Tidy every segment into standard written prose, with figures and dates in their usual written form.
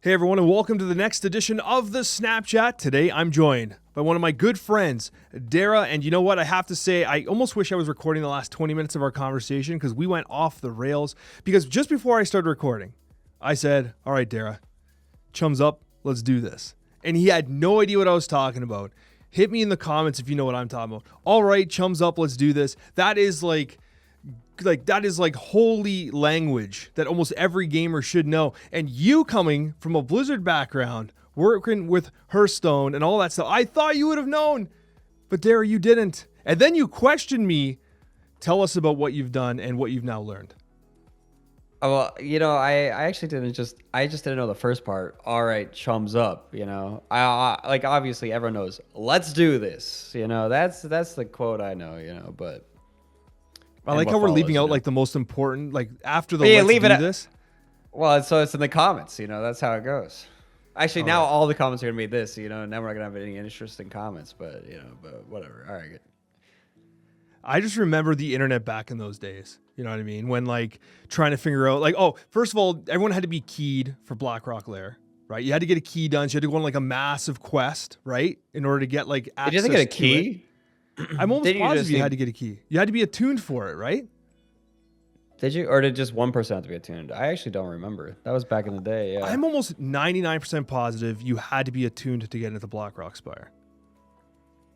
Hey everyone, and welcome to the next edition of the Snapchat. Today I'm joined by one of my good friends, Dera, and you know what? I have to say, I almost wish I was recording the last 20 minutes of our conversation because we went off the rails. Because just before I started recording, I said, all right, Dera, chums up, let's do this. And he had no idea what I was talking about. Hit me in the comments if you know what I'm talking about. All right, chums up, let's do this. That is like holy language that almost every gamer should know. And you coming from a Blizzard background, working with Hearthstone and all that stuff, I thought you would have known, but Dara, you didn't. And then you questioned me. Tell us about what you've done and what you've now learned. Oh, well, I actually didn't I just didn't know the first part. All right, chums up, I like, obviously everyone knows, let's do this, that's the quote I know, but I like how we're leaving out like the most important, like after the let's leave do this. Well, so it's in the comments, that's how it goes. Actually, now all the comments are gonna be this, now we're not gonna have any interesting comments, but but whatever. All right, good. I just remember the internet back in those days. You know what I mean? When like trying to figure out like, oh, first of all, everyone had to be keyed for Blackrock Lair, right? You had to get a key done. So you had to go on like a massive quest, right? In order to get like access. Did you have to get a key? I'm almost positive you had to get a key. You had to be attuned for it, right? Did you? Or did just one person have to be attuned? I actually don't remember. That was back in the day, yeah. I'm almost 99% positive you had to be attuned to get into the Blackrock Spire.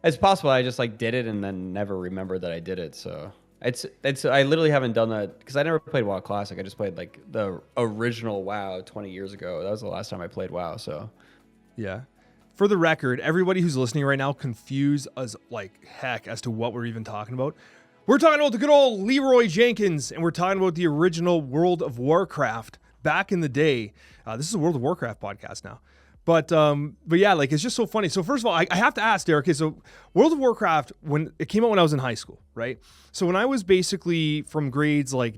It's possible I just like did it and then never remembered that I did it. So it's I literally haven't done that because I never played WoW Classic. I just played like the original WoW 20 years ago. That was the last time I played WoW. So yeah. For the record, everybody who's listening right now confused as like heck as to what we're even talking about. We're talking about the good old Leeroy Jenkins, and we're talking about the original World of Warcraft back in the day. This is a World of Warcraft podcast now. But yeah, like it's just so funny. So first of all, I have to ask Derek, okay, so World of Warcraft, when it came out when I was in high school, right? So when I was basically from grades like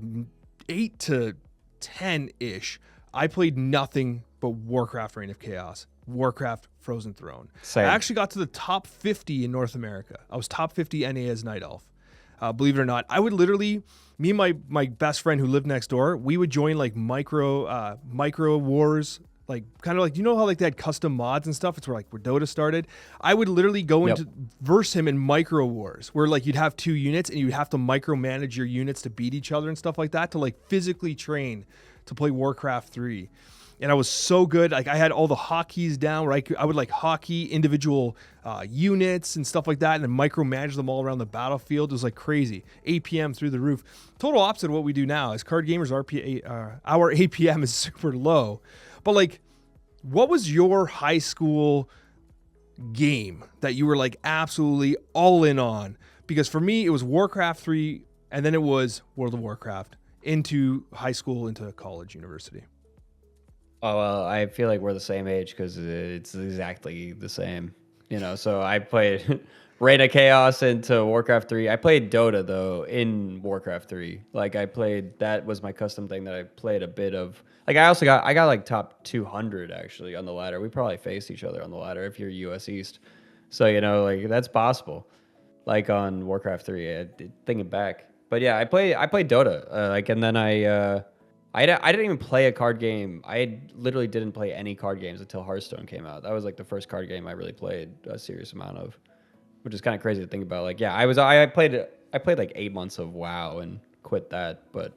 8 to 10-ish, I played nothing but Warcraft Reign of Chaos, Warcraft Frozen Throne. Same. I actually got to the top 50 in North America. I was top 50 NA as Night Elf. Believe it or not, I would literally, me and my best friend who lived next door, we would join like micro wars, like kind of like, you know how like they had custom mods and stuff? It's where Dota started. I would literally go into verse him in micro wars where like you'd have two units and you'd have to micromanage your units to beat each other and stuff like that to like physically train to play Warcraft 3. And I was so good. Like I had all the hotkeys down where I would like hotkey individual units and stuff like that and then micromanage them all around the battlefield. It was like crazy. APM through the roof. Total opposite of what we do now. As card gamers, our APM is super low. But like, what was your high school game that you were like absolutely all in on? Because for me, it was Warcraft 3 and then it was World of Warcraft into high school, into college, university. Oh, well, I feel like we're the same age because it's exactly the same, So I played Reign of Chaos into Warcraft 3. I played Dota, though, in Warcraft 3. Like, that was my custom thing that I played a bit of. Like, I got like top 200, actually, on the ladder. We probably faced each other on the ladder if you're US East. So, like, that's possible. Like, on Warcraft 3, thinking back. But, yeah, I played Dota. And then I didn't even play a card game. I literally didn't play any card games until Hearthstone came out. That was like the first card game I really played a serious amount of, which is kind of crazy to think about. Like, yeah, I played like 8 months of WoW and quit that. But,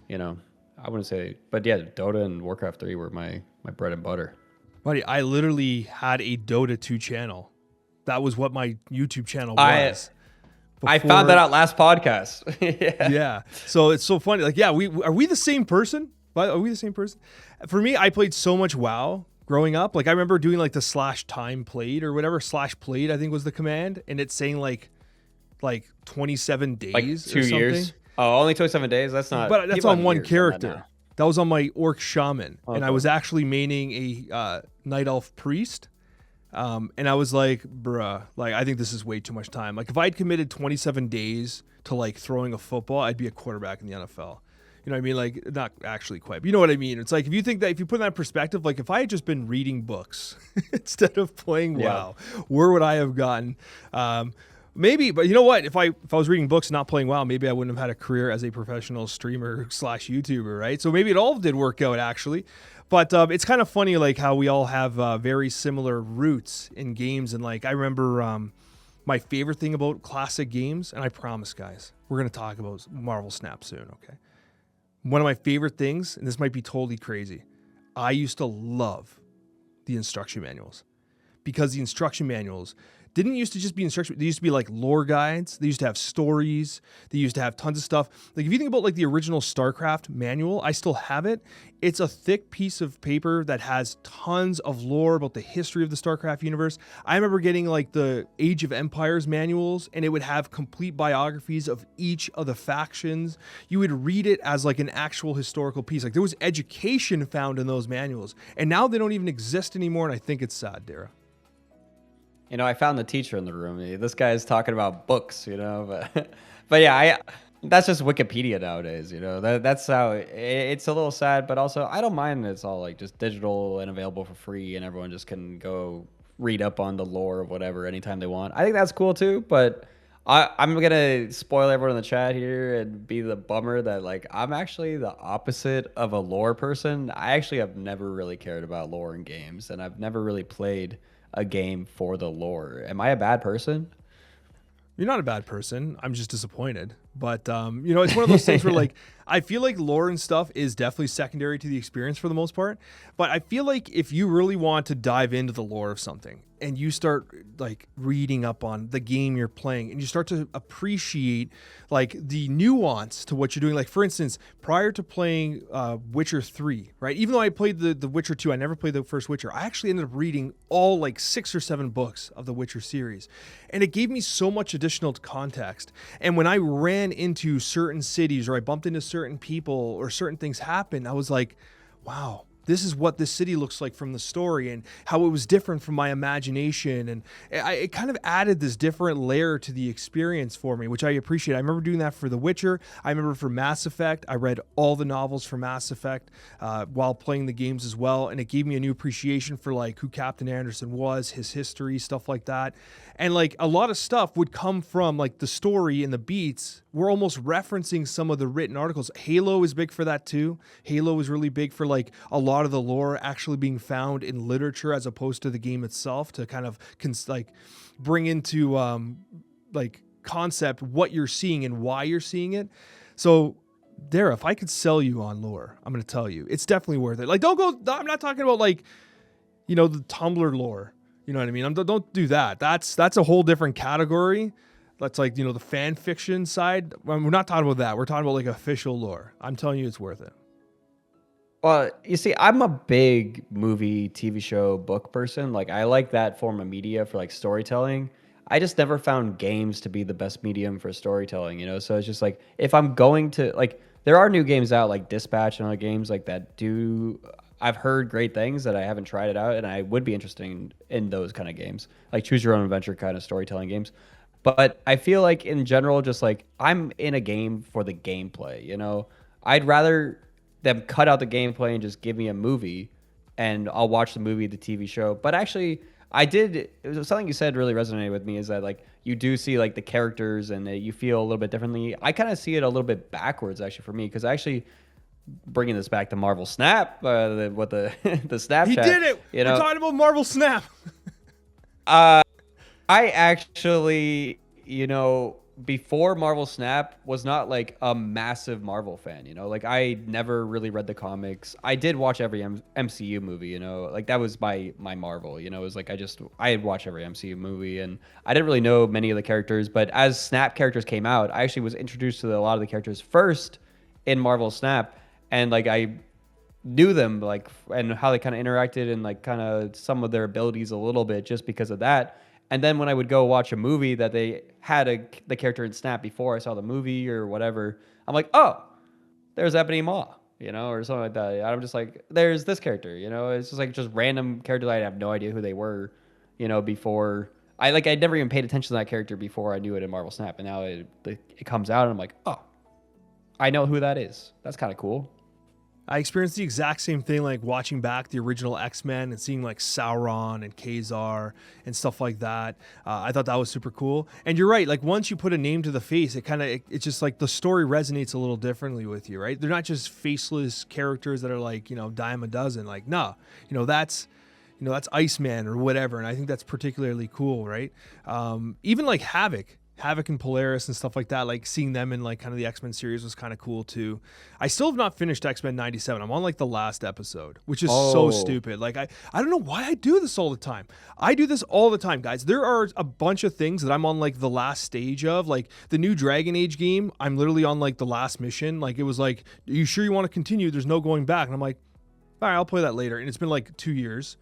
I wouldn't say. But yeah, Dota and Warcraft 3 were my bread and butter. Buddy, I literally had a Dota 2 channel. That was what my YouTube channel was. I found that out last podcast. Yeah. So it's so funny. Like, yeah, are we the same person? Are we the same person? For me, I played so much WoW growing up. Like I remember doing like the /time played or whatever, /played, I think was the command. And it's saying like 27 days like 2 or something. years. Oh, only 27 days? That's not. But that's on one character. That was on my Orc Shaman. Okay. And I was actually maining a Night Elf Priest. And I was like, bruh, like, I think this is way too much time. Like, if I'd committed 27 days to, like, throwing a football, I'd be a quarterback in the NFL. You know what I mean? Like, not actually quite, but you know what I mean? It's like, if you put that in perspective, like, if I had just been reading books instead of playing WoW, where would I have gotten? Maybe, but you know what? If I was reading books and not playing WoW, maybe I wouldn't have had a career as a professional streamer /YouTuber, right? So maybe it all did work out, actually. But it's kind of funny, like how we all have very similar roots in games. And like I remember my favorite thing about classic games, and I promise, guys, we're gonna talk about Marvel Snap soon. Okay, one of my favorite things, and this might be totally crazy, I used to love the instruction manuals, because the instruction manuals didn't used to just be instruction. They used to be like lore guides. They used to have stories. They used to have tons of stuff. Like if you think about like the original StarCraft manual, I still have it. It's a thick piece of paper that has tons of lore about the history of the StarCraft universe. I remember getting like the Age of Empires manuals, and it would have complete biographies of each of the factions. You would read it as like an actual historical piece. Like there was education found in those manuals, and now they don't even exist anymore. And I think it's sad, Dera. You know, I found the teacher in the room. This guy is talking about books, you know, but yeah, that's just Wikipedia nowadays, you know. That's how it's a little sad, but also I don't mind that it's all like just digital and available for free, and everyone just can go read up on the lore of whatever anytime they want. I think that's cool too, but I'm gonna spoil everyone in the chat here and be the bummer that like I'm actually the opposite of a lore person. I actually have never really cared about lore in games, and I've never really played a game for the lore. Am I a bad person? You're not a bad person. I'm just disappointed. But, you know, it's one of those things where, like, I feel like lore and stuff is definitely secondary to the experience for the most part. But I feel like if you really want to dive into the lore of something and you start, like, reading up on the game you're playing and you start to appreciate, like, the nuance to what you're doing. Like, for instance, prior to playing Witcher 3, right? Even though I played the Witcher 2, I never played the first Witcher. I actually ended up reading all, like, 6 or 7 books of the Witcher series. And it gave me so much additional context. And when I ran into certain cities or I bumped into certain people or certain things happened, I was like, wow, this is what this city looks like from the story, and how it was different from my imagination. And it kind of added this different layer to the experience for me, which I appreciate. I remember doing that for The Witcher. I remember for Mass Effect. I read all the novels for Mass Effect while playing the games as well. And it gave me a new appreciation for like who Captain Anderson was, his history, stuff like that. And like a lot of stuff would come from like the story and the beats. We're almost referencing some of the written articles. Halo is big for that too. Halo is really big for like a lot of the lore actually being found in literature as opposed to the game itself, to kind of like bring into like concept what you're seeing and why you're seeing it. So Dera, if I could sell you on lore, I'm going to tell you, it's definitely worth it. Like, don't go, I'm not talking about like, you know, the Tumblr lore. You know what I mean? Don't do that. That's a whole different category. That's like, you know, the fan fiction side. We're not talking about that. We're talking about like official lore. I'm telling you, it's worth it. Well, you see, I'm a big movie, TV show, book person. Like, I like that form of media for like storytelling. I just never found games to be the best medium for storytelling, you know? So it's just like, if I'm going to, like, there are new games out like Dispatch and other games like that do. I've heard great things that I haven't tried it out, and I would be interested in those kind of games, like choose your own adventure kind of storytelling games. But I feel like in general, just like I'm in a game for the gameplay, you know? I'd rather them cut out the gameplay and just give me a movie, and I'll watch the movie, the TV show. But actually, it was something you said really resonated with me, is that like you do see like the characters and you feel a little bit differently. I kind of see it a little bit backwards actually for me, because actually, bringing this back to Marvel Snap, what the Snapchat. He did it. You know, we're talking about Marvel Snap. I actually, you know, before Marvel Snap was not like a massive Marvel fan, you know, like I never really read the comics. I did watch every MCU movie, you know, like that was my Marvel, you know, it was like I had watched every MCU movie, and I didn't really know many of the characters, but as Snap characters came out, I actually was introduced to a lot of the characters first in Marvel Snap, and like I knew them like and how they kind of interacted and like kind of some of their abilities a little bit just because of that. And then when I would go watch a movie that they had the character in Snap before I saw the movie or whatever, I'm like, oh, there's Ebony Maw, you know, or something like that. I'm just like, there's this character, you know. It's just like just random characters. I have no idea who they were, you know, before. I'd never even paid attention to that character before I knew it in Marvel Snap. And now it comes out and I'm like, oh, I know who that is. That's kind of cool. I experienced the exact same thing, like watching back the original X-Men and seeing like Sauron and Kazar and stuff like that. I thought that was super cool. And you're right, like once you put a name to the face, it's just like the story resonates a little differently with you, right? They're not just faceless characters that are like, dime a dozen. Like, no, that's Iceman or whatever. And I think that's particularly cool, right? Even like Havoc and Polaris and stuff like that, like seeing them in like kind of the X-Men series was kind of cool too. I still have not finished X-Men 97. I'm on like the last episode, which is so stupid. Like I don't know why I do this all the time. I do this all the time, guys. There are a bunch of things that I'm on like the last stage of, like the new Dragon Age game. I'm literally on like the last mission. Like it was like, are you sure you want to continue? There's no going back. And I'm like, all right, I'll play that later. And it's been like 2 years.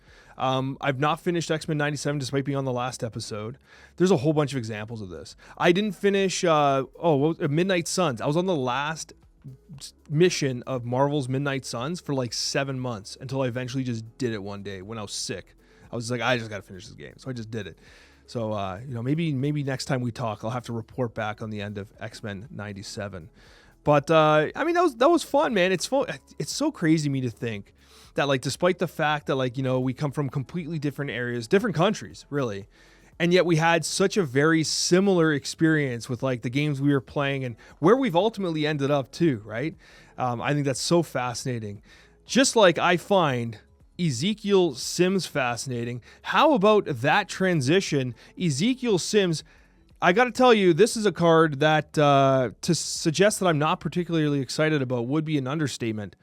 I've not finished X-Men 97 despite being on the last episode. There's a whole bunch of examples of this. I didn't finish Midnight Suns. I was on the last mission of Marvel's Midnight Suns for like 7 months until I eventually just did it one day when I was sick. I was like, I just got to finish this game. So I just did it. So, maybe next time we talk, I'll have to report back on the end of X-Men 97. But, that was fun, man. It's fun. It's so crazy to me to think that, like, despite the fact that, like, we come from completely different areas, different countries, really, and yet we had such a very similar experience with, like, the games we were playing and where we've ultimately ended up, too, right? I think that's so fascinating. Just like I find Ezekiel Sims fascinating, how about that transition? Ezekiel Sims, I got to tell you, this is a card that to suggest that I'm not particularly excited about would be an understatement.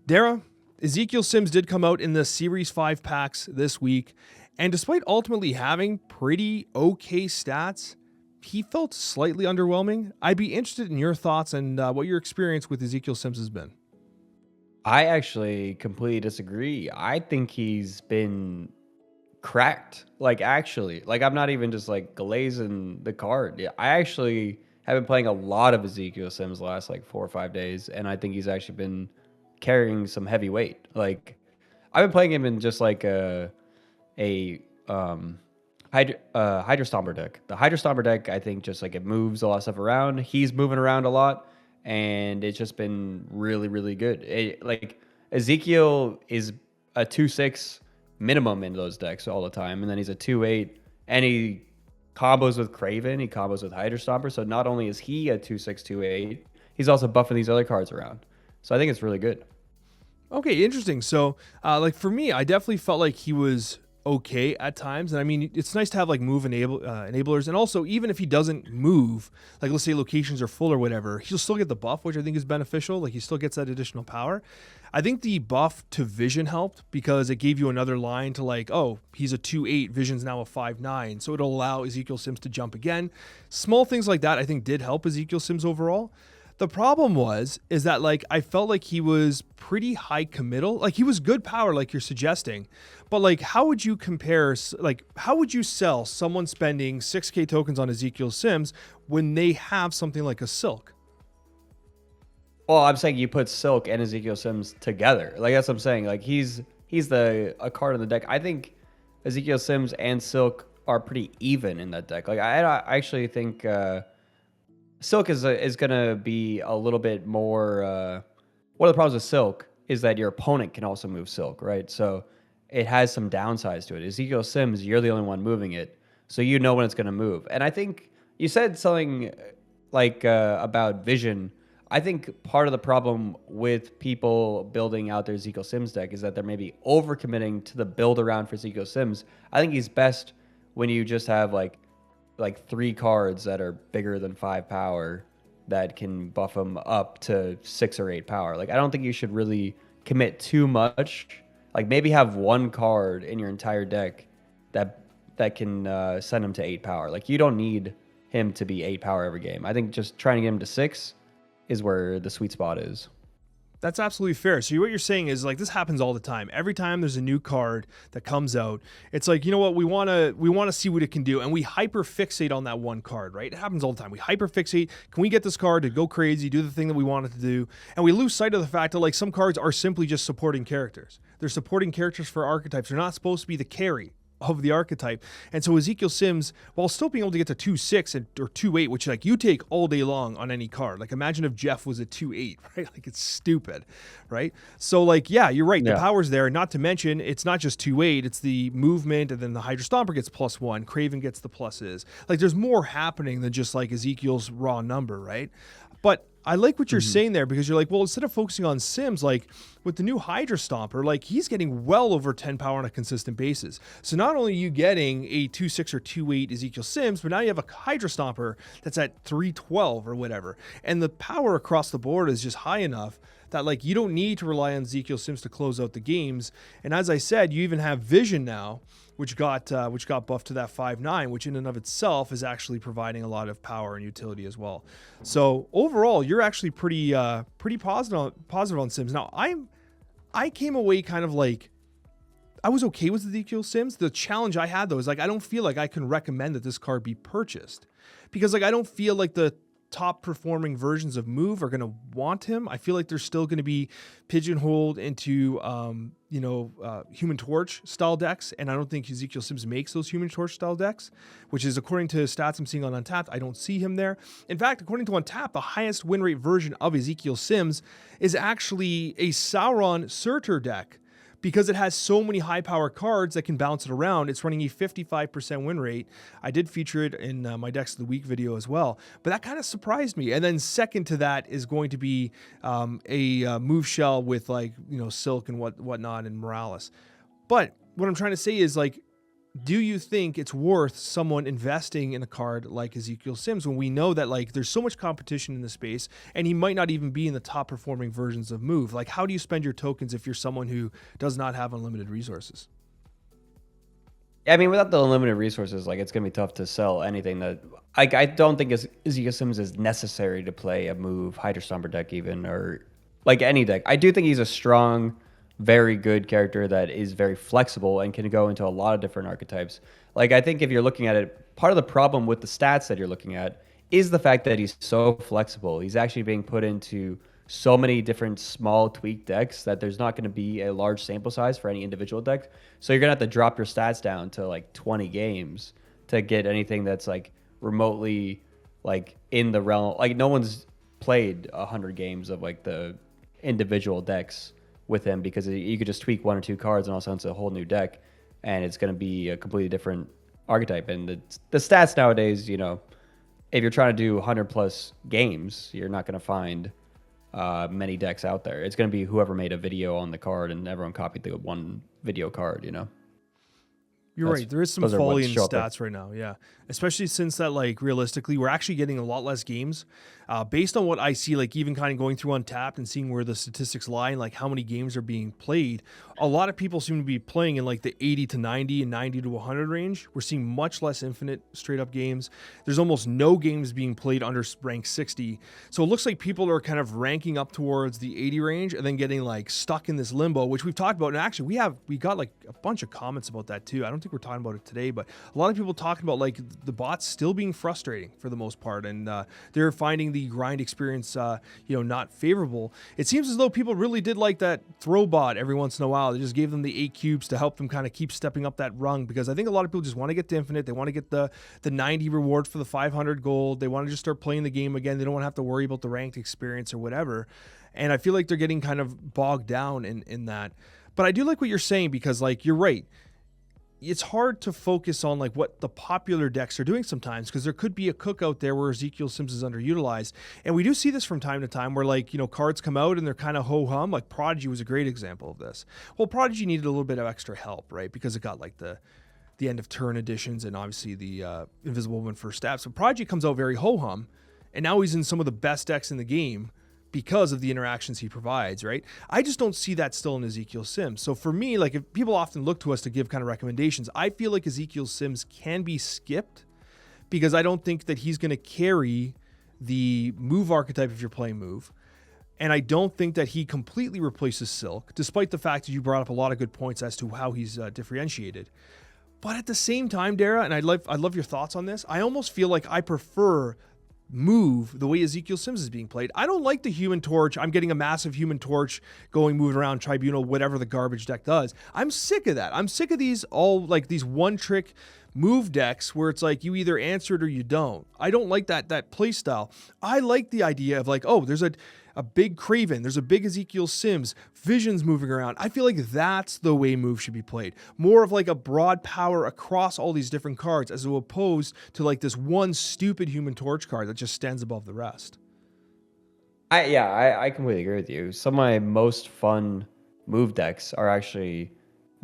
Dera, Ezekiel Sims did come out in the Series 5 packs this week, and despite ultimately having pretty okay stats, he felt slightly underwhelming. I'd be interested in your thoughts and what your experience with Ezekiel Sims has been. I actually completely disagree. I think he's been cracked. Like, actually, like, I'm not even just like glazing the card. Yeah, I actually have been playing a lot of Ezekiel Sims the last like 4 or 5 days, and I think he's actually been carrying some heavy weight. Like, I've been playing him in just like a Hydrostomper deck. The Hydrostomper deck, I think, just like it moves a lot of stuff around. He's moving around a lot, and it's just been really, really good. Like, Ezekiel is a 2/6 minimum in those decks all the time, and then he's a 2/8, and he combos with Kraven, he combos with Hydrostomper. So not only is he a 2/6 2/8, he's also buffing these other cards around. So I think it's really good. Okay, interesting. So, like for me, I definitely felt like he was okay at times. And I mean, it's nice to have like move enablers. And also, even if he doesn't move, like let's say locations are full or whatever, he'll still get the buff, which I think is beneficial. Like he still gets that additional power. I think the buff to Vision helped because it gave you another line to like, oh, he's a 2/8, Vision's now a 5/9. So it'll allow Ezekiel Sims to jump again. Small things like that I think did help Ezekiel Sims overall. The problem is that like I felt like he was pretty high committal. Like he was good power, like you're suggesting, but like how would you compare? Like how would you sell someone spending 6K tokens on Ezekiel Sims when they have something like a Silk? Well, I'm saying you put Silk and Ezekiel Sims together. Like that's what I'm saying. Like he's a card in the deck. I think Ezekiel Sims and Silk are pretty even in that deck. Like I actually think. Silk is going to be a little bit more. One of the problems with Silk is that your opponent can also move Silk, right? So it has some downsides to it. Ezekiel Sims, you're the only one moving it, so you know when it's going to move. And I think you said something like about Vision. I think part of the problem with people building out their Ezekiel Sims deck is that they're maybe overcommitting to the build around for Ezekiel Sims. I think he's best when you just have like 3 cards that are bigger than 5 power that can buff them up to 6 or 8 power. Like, I don't think you should really commit too much. Like, maybe have 1 card in your entire deck that can send him to 8 power. Like, you don't need him to be 8 power every game. I think just trying to get him to 6 is where the sweet spot is. That's absolutely fair. So what you're saying is like this happens all the time. Every time there's a new card that comes out, it's like, you know what, we want to see what it can do, and we hyper fixate on that one card, right? It happens all the time. We hyper fixate. Can we get this card to go crazy, do the thing that we want it to do? And we lose sight of the fact that like some cards are simply just supporting characters. They're supporting characters for archetypes. They're not supposed to be the carry. of the archetype. And so Ezekiel Sims, while still being able to get to 2.6 or 2.8, which like you take all day long on any card. Like imagine if Jeff was a 2.8, right? Like it's stupid, right? So like, yeah, you're right. The power's there. Not to mention, it's not just 2.8, it's the movement, and then the Hydra Stomper gets +1, Craven gets the pluses. Like there's more happening than just like Ezekiel's raw number, right? But I like what you're saying there, because you're like, well, instead of focusing on Sims, like with the new Hydra Stomper, like he's getting well over 10 power on a consistent basis. So not only are you getting a 2.6 or 2.8 Ezekiel Sims, but now you have a Hydra Stomper that's at 3.12 or whatever. And the power across the board is just high enough that like you don't need to rely on Ezekiel Sims to close out the games. And as I said, you even have Vision now, which got buffed to that 5.9, which in and of itself is actually providing a lot of power and utility as well. So overall, you're actually pretty positive on Sims. Now I came away kind of like, I was okay with Ezekiel Sims. The challenge I had though is like I don't feel like I can recommend that this card be purchased, because like I don't feel like the top performing versions of Move are going to want him. I feel like they're still going to be pigeonholed into, Human Torch style decks. And I don't think Ezekiel Sims makes those Human Torch style decks, which is according to stats I'm seeing on Untapped. I don't see him there. In fact, according to Untapped, the highest win rate version of Ezekiel Sims is actually a Sauron Surtur deck, because it has so many high power cards that can bounce it around. It's running a 55% win rate. I did feature it in my Decks of the Week video as well, but that kind of surprised me. And then second to that is going to be a move shell with like, Silk and whatnot and Morales. But what I'm trying to say is like, do you think it's worth someone investing in a card like Ezekiel Sims when we know that like there's so much competition in the space and he might not even be in the top performing versions of Move? Like, how do you spend your tokens if you're someone who does not have unlimited resources? I mean, without the unlimited resources, like it's gonna be tough to sell anything that I don't think Ezekiel Sims is necessary to play a Move Hydra Stomper deck even, or like any deck. I do think he's a strong, very good character that is very flexible and can go into a lot of different archetypes. Like, I think if you're looking at it, part of the problem with the stats that you're looking at is the fact that he's so flexible. He's actually being put into so many different small tweak decks that there's not going to be a large sample size for any individual deck. So you're going to have to drop your stats down to like 20 games to get anything that's like remotely like in the realm. Like no one's played 100 games of like the individual decks with him, because you could just tweak 1 or 2 cards and all of a sudden it's a whole new deck and it's going to be a completely different archetype. And the stats nowadays, if you're trying to do 100 plus games, you're not going to find many decks out there. It's going to be whoever made a video on the card and everyone copied the one video card, You're right. There is some folly in stats right now. Yeah. Especially since that, like, realistically, we're actually getting a lot less games. Based on what I see, like, even kind of going through Untapped and seeing where the statistics lie and, like, how many games are being played, a lot of people seem to be playing in, like, the 80 to 90 and 90 to 100 range. We're seeing much less infinite straight-up games. There's almost no games being played under rank 60. So it looks like people are kind of ranking up towards the 80 range and then getting, like, stuck in this limbo, which we've talked about. And actually, we got, like, a bunch of comments about that, too. I don't think we're talking about it today, but a lot of people talking about, like, the bots still being frustrating for the most part, and they're finding the grind experience not favorable. It seems as though people really did like that throw bot every once in a while. They just gave them the 8 cubes to help them kind of keep stepping up that rung, because I think a lot of people just want to get to infinite. They want to get the 90 reward for the 500 gold. They want to just start playing the game again. They don't want to have to worry about the ranked experience or whatever, and I feel like they're getting kind of bogged down in that. But I do like what you're saying, because like you're right, it's hard to focus on like what the popular decks are doing sometimes, because there could be a cook out there where Ezekiel Sims is underutilized. And we do see this from time to time where like, cards come out and they're kind of ho-hum. Like Prodigy was a great example of this. Well, Prodigy needed a little bit of extra help, right? Because it got like the end of turn editions and obviously the Invisible Woman first stab. So Prodigy comes out very ho-hum, and now he's in some of the best decks in the game because of the interactions he provides, right? I just don't see that still in Ezekiel Sims. So for me, like if people often look to us to give kind of recommendations, I feel like Ezekiel Sims can be skipped, because I don't think that he's going to carry the Move archetype if you're playing Move. And I don't think that he completely replaces Silk, despite the fact that you brought up a lot of good points as to how he's differentiated. But at the same time, Dera, and I'd love your thoughts on this, I almost feel like I prefer move the way Ezekiel Sims is being played. I don't like the Human Torch. I'm getting a massive Human Torch going, moving around, Tribunal, whatever the garbage deck does. I'm sick of that. I'm sick of these these one trick move decks where it's like you either answer it or you don't. I don't like that play style. I like the idea of like, oh, there's a big Craven, there's a big Ezekiel Sims, visions moving around. I feel like that's the way move should be played. More of like a broad power across all these different cards as opposed to like this one stupid Human Torch card that just stands above the rest. I completely agree with you. Some of my most fun move decks are actually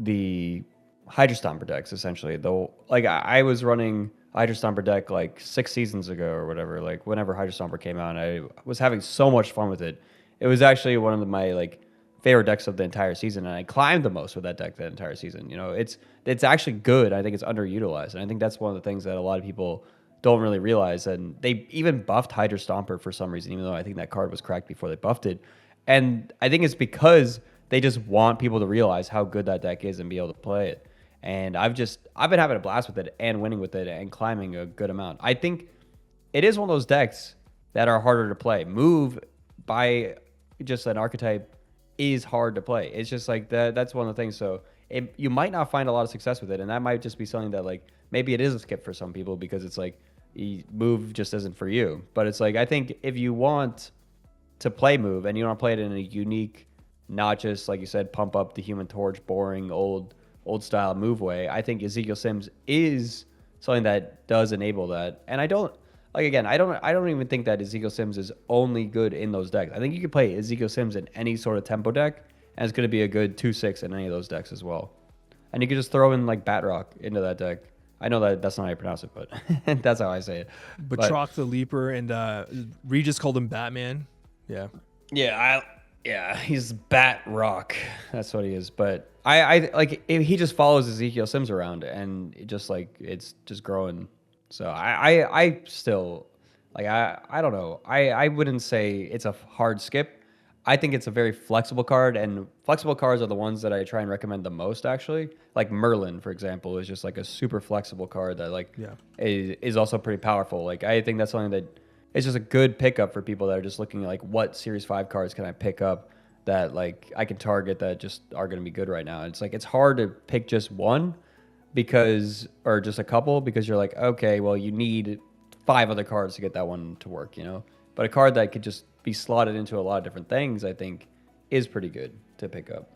the Hydra Stomper decks, essentially. Though, like I was running Hydra Stomper deck like 6 seasons ago or whatever. Like whenever Hydra Stomper came out, I was having so much fun with it. It was actually one of my like favorite decks of the entire season, and I climbed the most with that deck the entire season. You know, it's actually good. I think it's underutilized, and I think that's one of the things that a lot of people don't really realize. And they even buffed Hydra Stomper for some reason, even though I think that card was cracked before they buffed it. And I think it's because they just want people to realize how good that deck is and be able to play it. And I've been having a blast with it and winning with it and climbing a good amount. I think it is one of those decks that are harder to play. Move by just an archetype is hard to play. It's just like that's one of the things. So you might not find a lot of success with it, and that might just be something that like maybe it is a skip for some people because it's like move just isn't for you. But it's like I think if you want to play move and you want to play it in a unique, not just like you said, pump up the Human Torch, boring old style move way, I think Ezekiel Sims is something that does enable that. And I don't even think that Ezekiel Sims is only good in those decks. I think you could play Ezekiel Sims in any sort of tempo deck, and it's going to be a good 2/6 in any of those decks as well. And you could just throw in like Batroc into that deck. I know that's not how you pronounce it, but that's how I say it. Batroc the Leaper, and Regis called him Batman. Yeah. Yeah, he's Bat Rock. That's what he is. But I like he just follows Ezekiel Sims around, and it's just growing. So I still like I don't know. I wouldn't say it's a hard skip. I think it's a very flexible card, and flexible cards are the ones that I try and recommend the most, actually. Like Merlin, for example, is just like a super flexible card that is also pretty powerful. Like I think that's something that it's just a good pickup for people that are just looking like what Series 5 cards can I pick up that like I can target that just are going to be good right now. It's like it's hard to pick just one or just a couple because you're like, okay, well you need 5 other cards to get that one to work, you know? But a card that could just be slotted into a lot of different things, I think, is pretty good to pick up.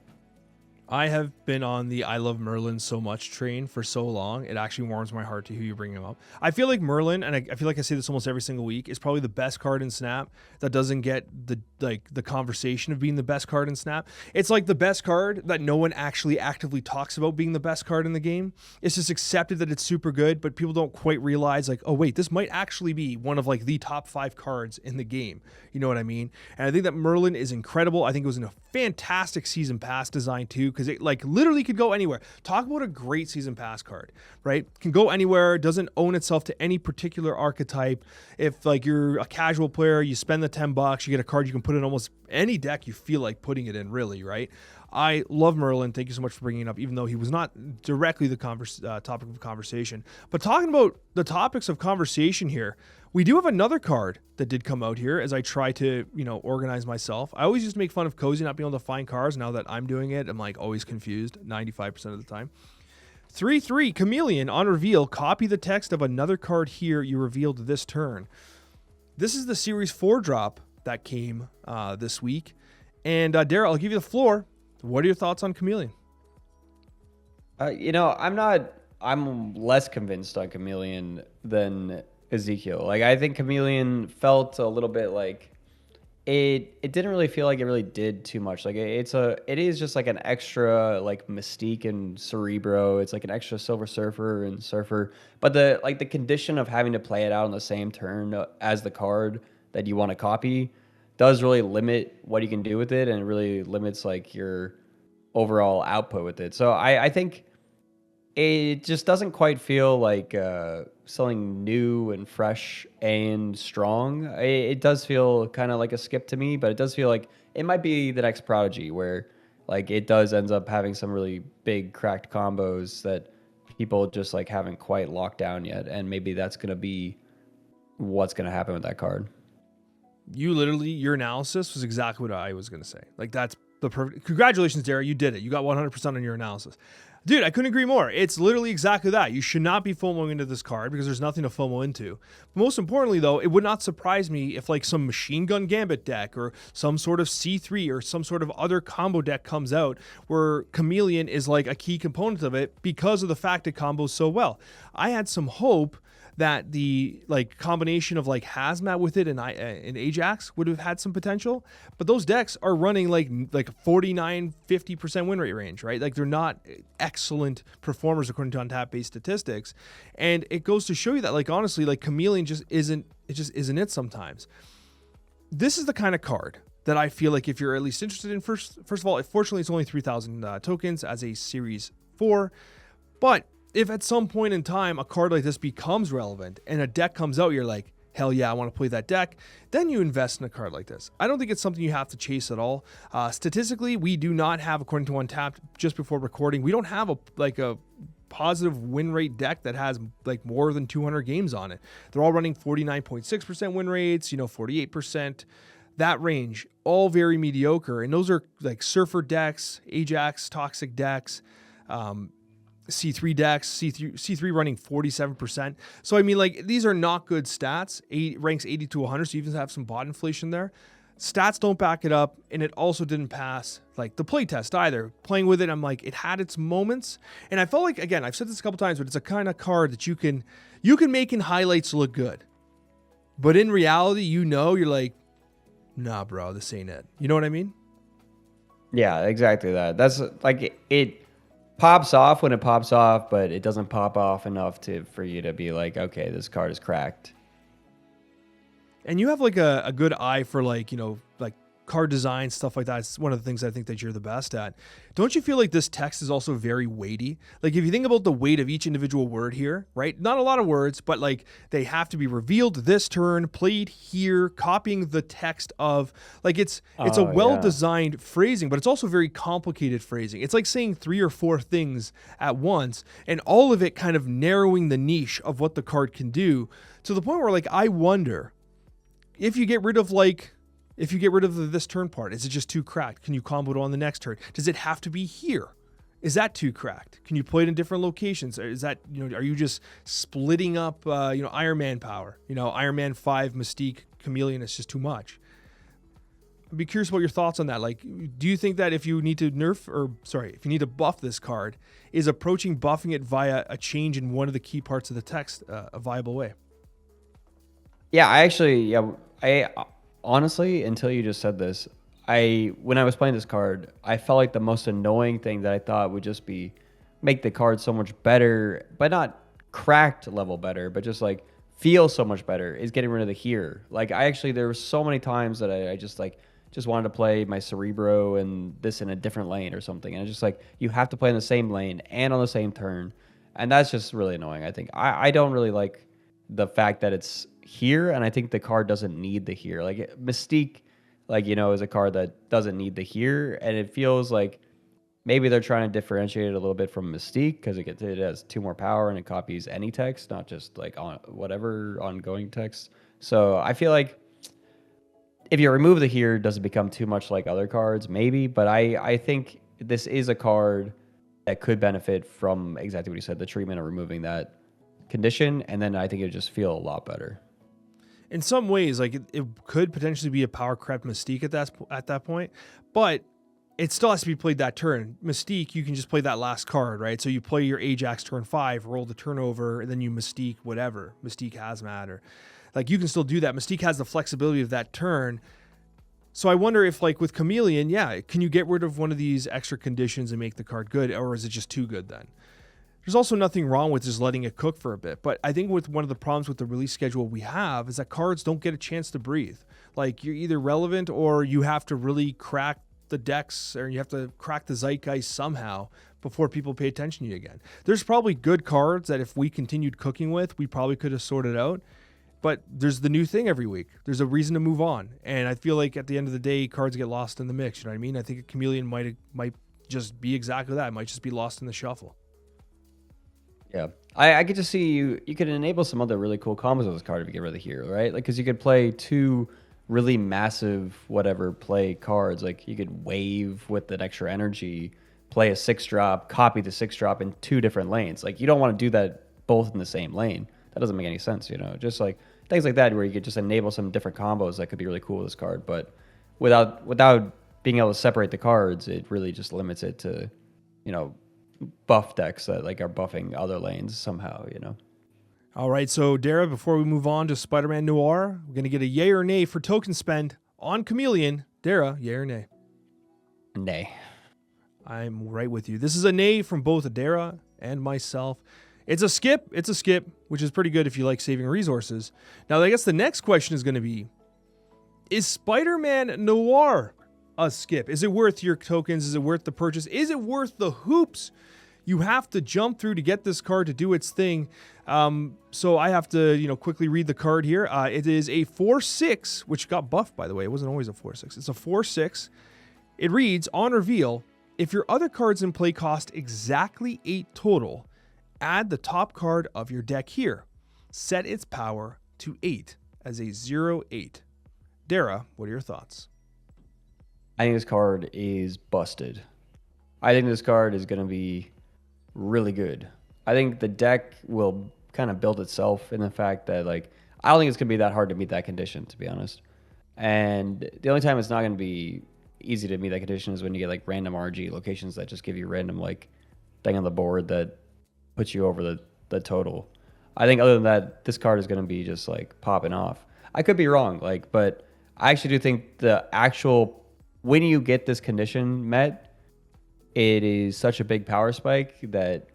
I have been on the I Love Merlin so much train for so long. It actually warms my heart to hear you bring him up. I feel like Merlin, and I feel like I say this almost every single week, is probably the best card in Snap that doesn't get the conversation of being the best card in Snap. It's like the best card that no one actually actively talks about being the best card in the game. It's just accepted that it's super good, but people don't quite realize like, oh wait, this might actually be one of like the top 5 cards in the game. You know what I mean? And I think that Merlin is incredible. I think it was in a fantastic season pass design too, because it like literally could go anywhere. Talk about a great season pass card, right? Can go anywhere, doesn't own itself to any particular archetype. If like you're a casual player, you spend the $10, you get a card you can put in almost any deck you feel like putting it in, really, right? I love Merlin. Thank you so much for bringing it up, even though he was not directly the topic of conversation. But talking about the topics of conversation here, we do have another card that did come out here as I try to, organize myself. I always used to make fun of Cozy not being able to find cards. Now that I'm doing it, I'm like always confused 95% of the time. 3/3 Chameleon on reveal. Copy the text of another card here you revealed this turn. This is the Series 4 drop that came this week. And Dera, I'll give you the floor. What are your thoughts on Chameleon? I'm less convinced on Chameleon than Ezekiel. Like I think Chameleon felt a little bit like it didn't really feel like it really did too much. Like it is just like an extra like Mystique and Cerebro. It's like an extra Silver Surfer and Surfer. But the condition of having to play it out on the same turn as the card that you want to copy does really limit what you can do with it, and it really limits like your overall output with it. So I think it just doesn't quite feel like something new and fresh and strong. It does feel kind of like a skip to me, but it does feel like it might be the next Prodigy where like it does ends up having some really big cracked combos that people just like haven't quite locked down yet. And maybe that's going to be what's going to happen with that card. Your analysis was exactly what I was going to say. Like, that's the perfect. Congratulations, Dera. You did it. You got 100% on your analysis. Dude, I couldn't agree more. It's literally exactly that. You should not be FOMOing into this card because there's nothing to FOMO into. But most importantly, though, it would not surprise me if like some Machine Gun Gambit deck or some sort of C3 or some sort of other combo deck comes out where Chameleon is like a key component of it because of the fact it combos so well. I had some hope that the like combination of like Hazmat with it and Ajax would have had some potential, but those decks are running like 49-50% win rate range, right? Like they're not excellent performers according to Untap based statistics, and it goes to show you that like honestly, like Chameleon just isn't it sometimes. This is the kind of card that I feel like if you're at least interested in, first of all, fortunately it's only 3,000 tokens as a Series 4, but if at some point in time a card like this becomes relevant and a deck comes out, you're like, hell yeah, I want to play that deck, then you invest in a card like this. I don't think it's something you have to chase at all. Statistically, we do not have, according to Untapped, just before recording, we don't have a positive win rate deck that has like more than 200 games on it. They're all running 49.6% win rates, 48%. That range, all very mediocre. And those are like Surfer decks, Ajax, Toxic decks, C3 decks, C3 running 47%. So, I mean, like, these are not good stats. Ranks 80 to 100, so you even have some bot inflation there. Stats don't back it up, and it also didn't pass, like, the play test either. Playing with it, I'm like, it had its moments. And I felt like, again, I've said this a couple times, but it's a kind of card that you can make in highlights look good. But in reality, you're like, nah, bro, this ain't it. You know what I mean? Yeah, exactly that. That's, like, it pops off when it pops off, but it doesn't pop off enough for you to be like, okay, this card is cracked. And you have like a good eye for like, like card design, stuff like that. It's one of the things I think that you're the best at. Don't you feel like this text is also very weighty? Like if you think about the weight of each individual word here, right? Not a lot of words, but like they have to be revealed this turn, played here, copying the text of, like it's a well-designed phrasing, but it's also very complicated phrasing. It's like saying 3 or 4 things at once and all of it kind of narrowing the niche of what the card can do to the point where like, I wonder if you get rid of the this turn part, is it just too cracked? Can you combo it on the next turn? Does it have to be here? Is that too cracked? Can you play it in different locations? Is that, are you just splitting up, Iron Man power? Iron Man 5 Mystique Chameleon is just too much. I'd be curious about your thoughts on that. Like, do you think that if you need to if you need to buff this card, is approaching buffing it via a change in one of the key parts of the text a viable way? Yeah, I honestly, until you just said this, when I was playing this card, I felt like the most annoying thing that I thought would just be make the card so much better, but not cracked level better, but just like feel so much better is getting rid of the here. Like there were so many times that I just wanted to play my Cerebro and this in a different lane or something. And it's just like, you have to play in the same lane and on the same turn. And that's just really annoying. I think I don't really like the fact that it's here, and I think the card doesn't need the here. Like Mystique, is a card that doesn't need the here, and it feels like maybe they're trying to differentiate it a little bit from Mystique because it has 2 more power and it copies any text, not just like on whatever ongoing text. So I feel like if you remove the here, does it become too much like other cards? Maybe, but I think this is a card that could benefit from exactly what you said, the treatment of removing that condition, and then I think it would just feel a lot better. In some ways, like it could potentially be a power crept Mystique at that point, but it still has to be played that turn. Mystique, you can just play that last card, right? So you play your Ajax turn 5, roll the turnover, and then you Mystique whatever, Mystique Hazmat, or like you can still do that. Mystique has the flexibility of that turn. So I wonder if like with Chameleon, can you get rid of one of these extra conditions and make the card good, or is it just too good then? There's also nothing wrong with just letting it cook for a bit. But I think with one of the problems with the release schedule we have is that cards don't get a chance to breathe. Like you're either relevant or you have to really crack the decks, or you have to crack the zeitgeist somehow before people pay attention to you again. There's probably good cards that if we continued cooking with, we probably could have sorted out. But there's the new thing every week. There's a reason to move on. And I feel like at the end of the day, cards get lost in the mix. You know what I mean? I think a Chameleon might just be exactly that. It might just be lost in the shuffle. Yeah. I get to see you could enable some other really cool combos with this card if you get rid of the hero, right? Like, because you could play two really massive whatever play cards. Like, you could wave with that extra energy, play a 6-drop, copy the 6-drop in two different lanes. Like, you don't want to do that both in the same lane. That doesn't make any sense, you know? Just like things like that where you could just enable some different combos that could be really cool with this card. But without being able to separate the cards, it really just limits it to, you know, buff decks that like are buffing other lanes somehow, you know. All right, so Dara, before we move on to Spider-Man-Noir, we're going to get a yay or nay for token spend on Chameleon. Dara, yay or nay? Nay. I'm right with you. This is a nay from both Dara and myself. It's a skip, which is pretty good if you like saving resources. Now, I guess the next question is going to be, is Spider-Man-Noir a skip? Is it worth your tokens? Is it worth the purchase? Is it worth the hoops you have to jump through to get this card to do its thing? So I have to, quickly read the card here. It is a 4/6, which got buffed, by the way. It wasn't always a 4/6. It's a 4/6. It reads, on reveal, if your other cards in play cost exactly 8 total, add the top card of your deck here. Set its power to 8 as a 0/8. Dara, what are your thoughts? I think this card is busted. I think this card is going to be really good. I think the deck will kind of build itself in the fact that, like, I don't think it's going to be that hard to meet that condition, to be honest. And the only time it's not going to be easy to meet that condition is when you get, like, random RG locations that just give you random, like, thing on the board that puts you over the total. I think other than that, this card is going to be just, like, popping off. I could be wrong, like, but I actually do think the actual, when you get this condition met, it is such a big power spike that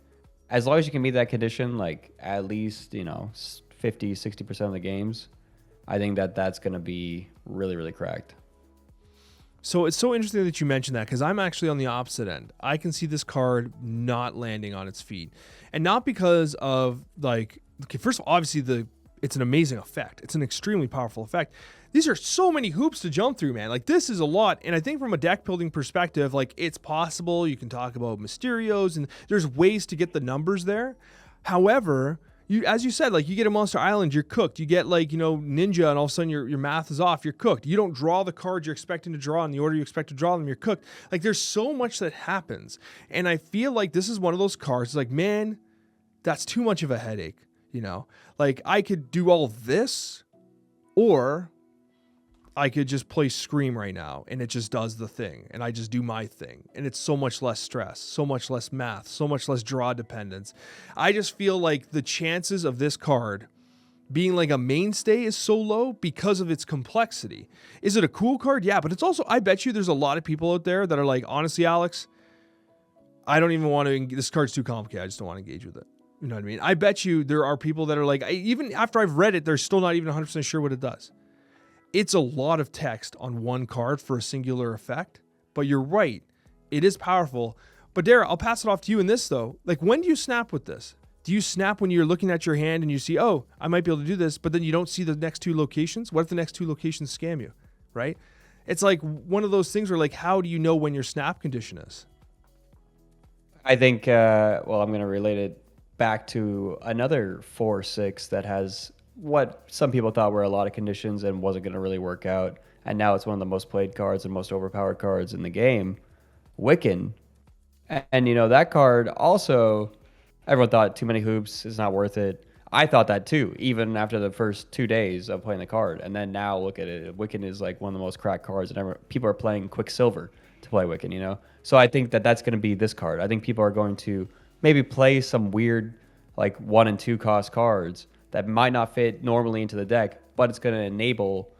as long as you can meet that condition, like at least, 50, 60% of the games, I think that's going to be really, really cracked. So it's so interesting that you mentioned that, because I'm actually on the opposite end. I can see this card not landing on its feet. And not because of, like, okay, first of all, obviously it's an amazing effect. It's an extremely powerful effect. These are so many hoops to jump through, man. Like, this is a lot. And I think from a deck building perspective, like, it's possible. You can talk about Mysterios, and there's ways to get the numbers there. However, as you said, like, you get a Monster Island, you're cooked. You get, like, Ninja, and all of a sudden your math is off. You're cooked. You don't draw the cards you're expecting to draw in the order you expect to draw them. You're cooked. Like, there's so much that happens. And I feel like this is one of those cards, like, man, that's too much of a headache, Like, I could do all this, or I could just play Scream right now and it just does the thing and I just do my thing. And it's so much less stress, so much less math, so much less draw dependence. I just feel like the chances of this card being like a mainstay is so low because of its complexity. Is it a cool card? Yeah, but it's also, I bet you there's a lot of people out there that are like, honestly, Alex, I don't even want to, this card's too complicated. I just don't want to engage with it. You know what I mean? I bet you there are people that are like, even after I've read it, they're still not even 100% sure what it does. It's a lot of text on one card for a singular effect, but you're right. It is powerful. But Dara, I'll pass it off to you in this though. Like, when do you snap with this? Do you snap when you're looking at your hand and you see, oh, I might be able to do this, but then you don't see the next 2 locations? What if the next 2 locations scam you, right? It's like one of those things where, like, how do you know when your snap condition is? I think, I'm going to relate it back to another 4/6 that has what some people thought were a lot of conditions and wasn't going to really work out. And now it's one of the most played cards and most overpowered cards in the game, Wiccan. And, that card also, everyone thought too many hoops is not worth it. I thought that too, even after the first 2 days of playing the card. And then now look at it. Wiccan is like one of the most cracked cards. And people are playing Quicksilver to play Wiccan, So I think that's going to be this card. I think people are going to maybe play some weird, like 1 and 2 cost cards that might not fit normally into the deck, but it's going to enable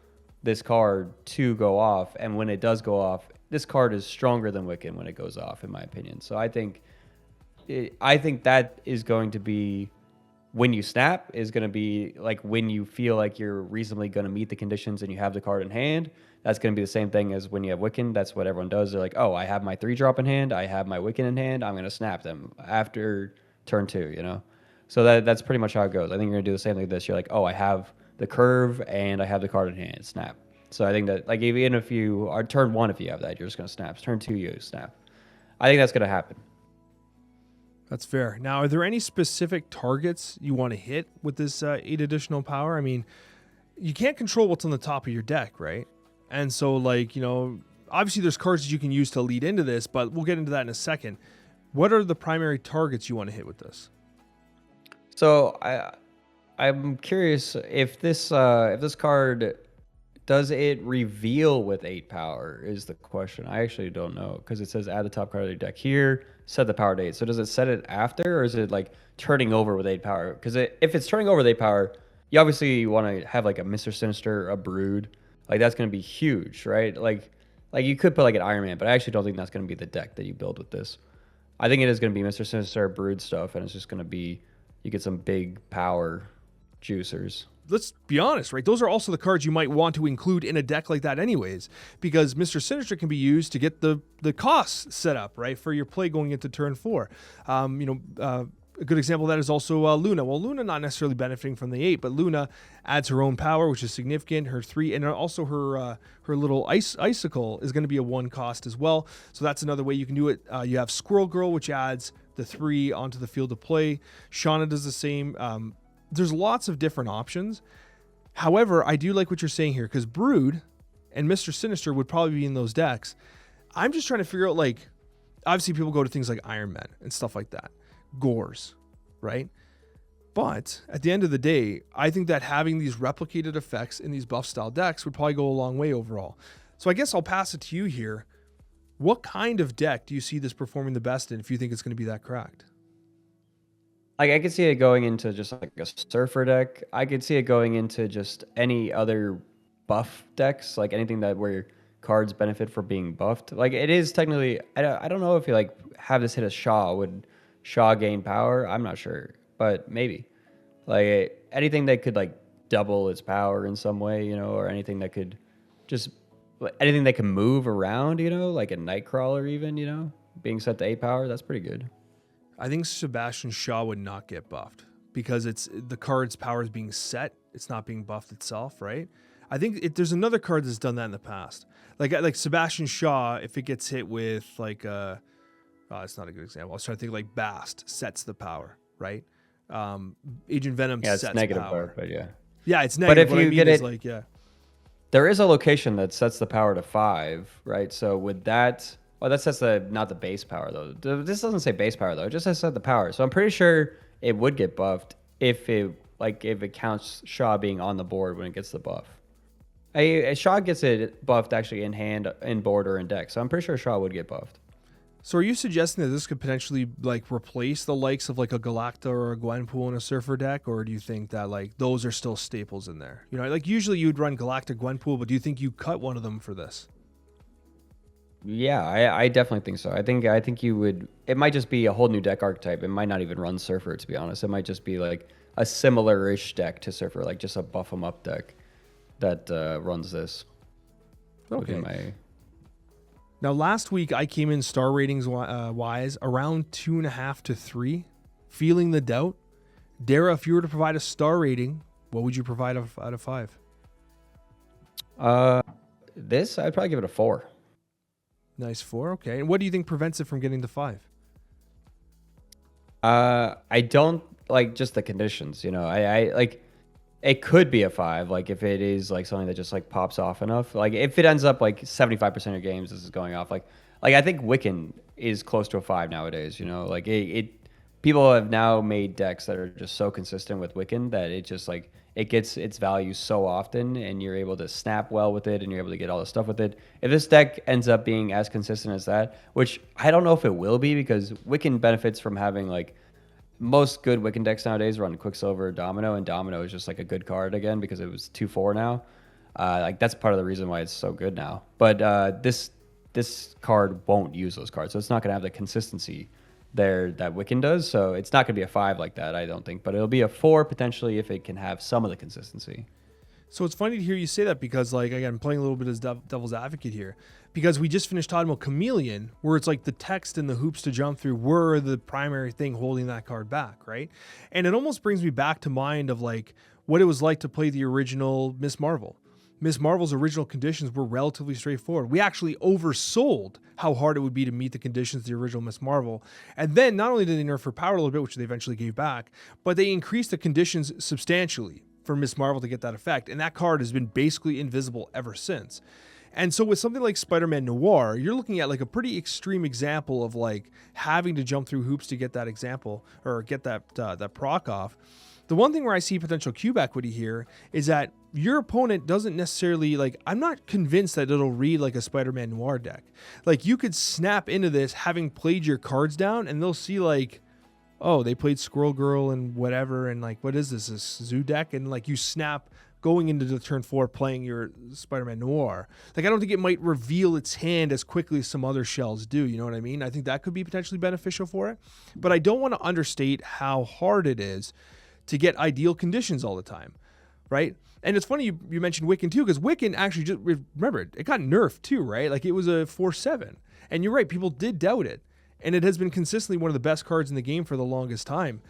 this card to go off. And when it does go off, this card is stronger than Wiccan when it goes off, in my opinion. So I think that is going to be, when you snap, is going to be like when you feel like you're reasonably going to meet the conditions and you have the card in hand. That's going to be the same thing as when you have Wiccan. That's what everyone does. They're like, oh, I have my 3-drop in hand. I have my Wiccan in hand. I'm going to snap them after turn 2, So that's pretty much how it goes. I think you're going to do the same thing with this. You're like, oh, I have the curve and I have the card in hand. Snap. So I think that, like, even if you are turn 1, if you have that, you're just going to snap. Turn 2, you snap. I think that's going to happen. That's fair. Now, are there any specific targets you want to hit with this 8 additional power? I mean, you can't control what's on the top of your deck, right? And so, like, obviously there's cards that you can use to lead into this, but we'll get into that in a second. What are the primary targets you want to hit with this? So I'm curious if this card, does it reveal with 8 power is the question. I actually don't know, because it says add the top card of your deck here, set the power to 8. So does it set it after, or is it like turning over with 8 power? Because if it's turning over with 8 power, you obviously want to have like a Mr. Sinister, a Brood. Like that's going to be huge, right? Like you could put like an Iron Man, but I actually don't think that's going to be the deck that you build with this. I think it is going to be Mr. Sinister, Brood stuff, and it's just going to be, you get some big power juicers. Let's be honest, right? Those are also the cards you might want to include in a deck like that anyways, because Mr. Sinister can be used to get the costs set up, right, for your play going into turn 4. A good example of that is also Luna. Well, Luna not necessarily benefiting from the 8, but Luna adds her own power, which is significant. Her 3, and also her little icicle is going to be a 1 cost as well. So that's another way you can do it. You have Squirrel Girl, which adds the 3 onto the field of play. Shauna does the same. There's lots of different options. However, I do like what you're saying here, because Brood and Mr. Sinister would probably be in those decks. I'm just trying to figure out, like, obviously people go to things like Iron Man and stuff like that. Gores, right? But at the end of the day, I think that having these replicated effects in these buff style decks would probably go a long way overall. So I guess I'll pass it to you here. What kind of deck do you see this performing the best in if you think it's going to be that cracked? Like I could see it going into just like a Surfer deck. I could see it going into just any other buff decks, like anything that where cards benefit for being buffed. Like it is technically, I don't know if you like have this hit a Shaw. Would Shaw gain power? I'm not sure, but maybe. Like anything that could like double its power in some way, or anything that could just, anything that can move around, like a Nightcrawler even, being set to 8 power, that's pretty good. I think Sebastian Shaw would not get buffed because it's the card's power is being set. It's not being buffed itself, right? I think there's another card that's done that in the past. Like Sebastian Shaw, if it gets hit with like it's not a good example. I was trying to think like Bast sets the power, right? Agent Venom sets it's negative power. But yeah. Yeah, it's negative. But if you get it, like, yeah. There is a location that sets the power to 5, right? So with that, that sets not the base power though. This doesn't say base power though. It just says set the power. So I'm pretty sure it would get buffed if it counts Shaw being on the board when it gets the buff. Shaw gets it buffed actually in hand, in board, or in deck. So I'm pretty sure Shaw would get buffed. So are you suggesting that this could potentially like replace the likes of like a Galacta or a Gwenpool in a Surfer deck, or do you think that like those are still staples in there? Like usually you'd run Galacta, Gwenpool, but do you think you cut one of them for this? Yeah, I definitely think so. I think you would. It might just be a whole new deck archetype. It might not even run Surfer, to be honest. It might just be like a similar-ish deck to Surfer, like just a buff 'em up deck that runs this. Okay. Now, last week I came in star ratings wise around 2.5 to 3, feeling the doubt. Dera, if you were to provide a star rating, what would you provide out of 5? This I'd probably give it a 4. Nice 4, okay. And what do you think prevents it from getting to 5? I don't like just the conditions, I like it could be a 5, like if it is like something that just like pops off enough. Like if it ends up like 75% of your games this is going off, like I think Wiccan is close to a 5 nowadays, like it people have now made decks that are just so consistent with Wiccan that it just like it gets its value so often, and you're able to snap well with it, and you're able to get all the stuff with it. If this deck ends up being as consistent as that, which I don't know if it will be, because Wiccan benefits from having like most good Wiccan decks nowadays run Quicksilver, Domino, and Domino is just like a good card again because it was 2/4 now. Like that's part of the reason why it's so good now. But this card won't use those cards, so it's not going to have the consistency there that Wiccan does. So it's not going to be a 5 like that, I don't think. But it'll be a 4 potentially if it can have some of the consistency. So it's funny to hear you say that because, like, again, I'm playing a little bit as devil's advocate here, because we just finished talking about Chameleon, where it's like the text and the hoops to jump through were the primary thing holding that card back, right? And it almost brings me back to mind of like what it was like to play the original Miss Marvel. Ms. Marvel's original conditions were relatively straightforward. We actually oversold how hard it would be to meet the conditions of the original Ms. Marvel. And then not only did they nerf her power a little bit, which they eventually gave back, but they increased the conditions substantially for Ms. Marvel to get that effect. And that card has been basically invisible ever since. And so with something like Spider-Man-Noir, you're looking at like a pretty extreme example of like having to jump through hoops to get that example or get that proc off. The one thing where I see potential cube equity here is that your opponent doesn't necessarily, like, I'm not convinced that it'll read like a Spider-Man-Noir deck. Like, you could snap into this having played your cards down, and they'll see, like, oh, they played Squirrel Girl and whatever, and, like, what is this Zoo deck? And, like, you snap going into the turn 4 playing your Spider-Man-Noir. Like, I don't think it might reveal its hand as quickly as some other shells do, you know what I mean? I think that could be potentially beneficial for it. But I don't want to understate how hard it is to get ideal conditions all the time, right? And it's funny you mentioned Wiccan too, because Wiccan actually, just remember, it got nerfed too, right? Like, it was a 4/7. And you're right, people did doubt it. And it has been consistently one of the best cards in the game for the longest time.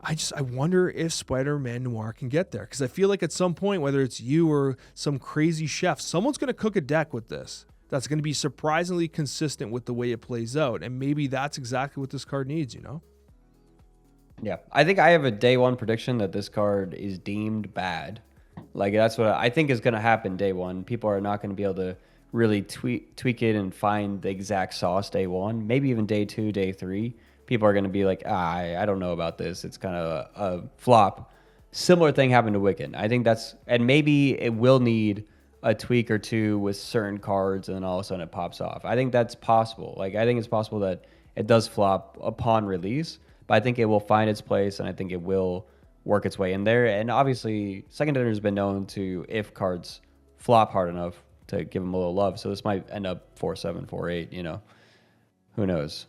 I wonder if Spider-Man-Noir can get there, because I feel like at some point, whether it's you or some crazy chef, someone's going to cook a deck with this that's going to be surprisingly consistent with the way it plays out. And maybe that's exactly what this card needs, you know? Yeah, I think I have a day one prediction that this card is deemed bad. Like, that's what I think is going to happen day one. People are not going to be able to really tweak it and find the exact sauce day one. Maybe even day 2, day 3. People are going to be like, I don't know about this. It's kind of a flop. Similar thing happened to Wiccan. I think that's, and maybe it will need a tweak or two with certain cards, and then all of a sudden it pops off. I think that's possible. Like, I think it's possible that it does flop upon release, but I think it will find its place, and I think it will work its way in there. And obviously, Second Dinner has been known to, if cards flop hard enough, to give them a little love. So this might end up 4/7, 4/8, you know. Who knows?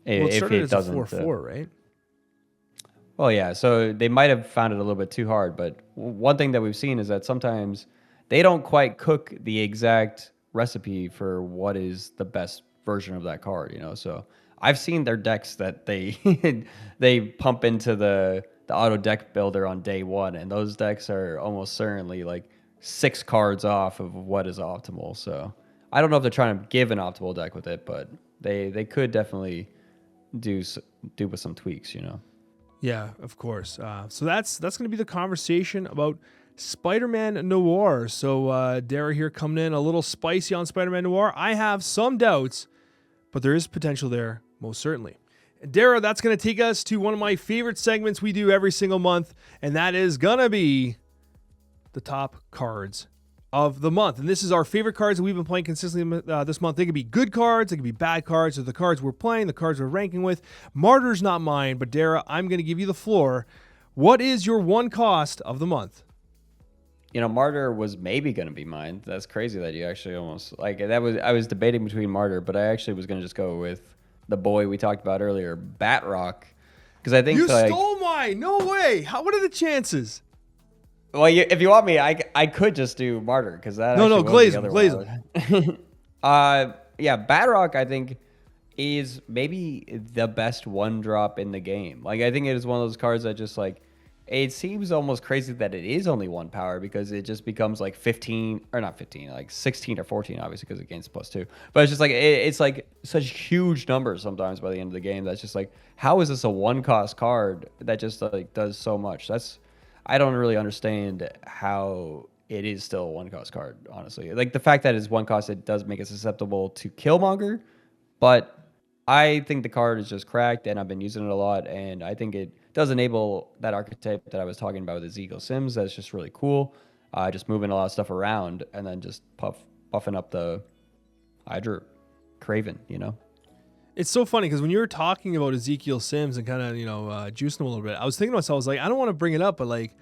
Well, it started as a doesn't 4/4, right? Well, yeah. So they might have found it a little bit too hard. But one thing that we've seen is that sometimes they don't quite cook the exact recipe for what is the best version of that card, you know. So I've seen their decks that they they pump into the auto deck builder on day one, and those decks are almost certainly like 6 cards off of what is optimal. So I don't know if they're trying to give an optimal deck with it, but they could definitely do with some tweaks, you know. Yeah, of course. So that's going to be the conversation about Spider-Man-Noir. So Dera here coming in a little spicy on Spider-Man-Noir. I have some doubts, but there is potential there, most certainly. Dera, that's going to take us to one of my favorite segments we do every single month, and that is going to be the top cards of the month. And this is our favorite cards that we've been playing consistently this month. They could be good cards, they could be bad cards. So the cards we're playing, the cards we're ranking with. Martyr's not mine, but Dera, I'm going to give you the floor. What is your one cost of the month? You know, Martyr was maybe going to be mine. That's crazy that you actually almost, like, that was, I was debating between Martyr, but I actually was going to just go with the boy we talked about earlier, Batrock. Because I think, you like, stole mine. No way. What are the chances? Well, if you want me, I could just do Martyr, because that glaze him. Yeah, Batrock, I think, is maybe the best one drop in the game. Like, I think it is one of those cards that just, like, it seems almost crazy that it is only 1 power, because it just becomes like 15, or not 15, like 16 or 14, obviously, because it gains +2. But it's just like, it's like such huge numbers sometimes by the end of the game. That's just like, how is this a 1-cost card that just like does so much? I don't really understand how it is still a 1-cost card, honestly. Like, the fact that it's 1 cost, it does make it susceptible to Killmonger, but I think the card is just cracked, and I've been using it a lot, and I think it does enable that archetype that I was talking about with Ezekiel Sims. That's just really cool. Just moving a lot of stuff around, and then just buffing up the Hydra Craven, you know? It's so funny, because when you were talking about Ezekiel Sims and kind of, juicing him a little bit, I was thinking to myself, I was like, I don't want to bring it up, but like,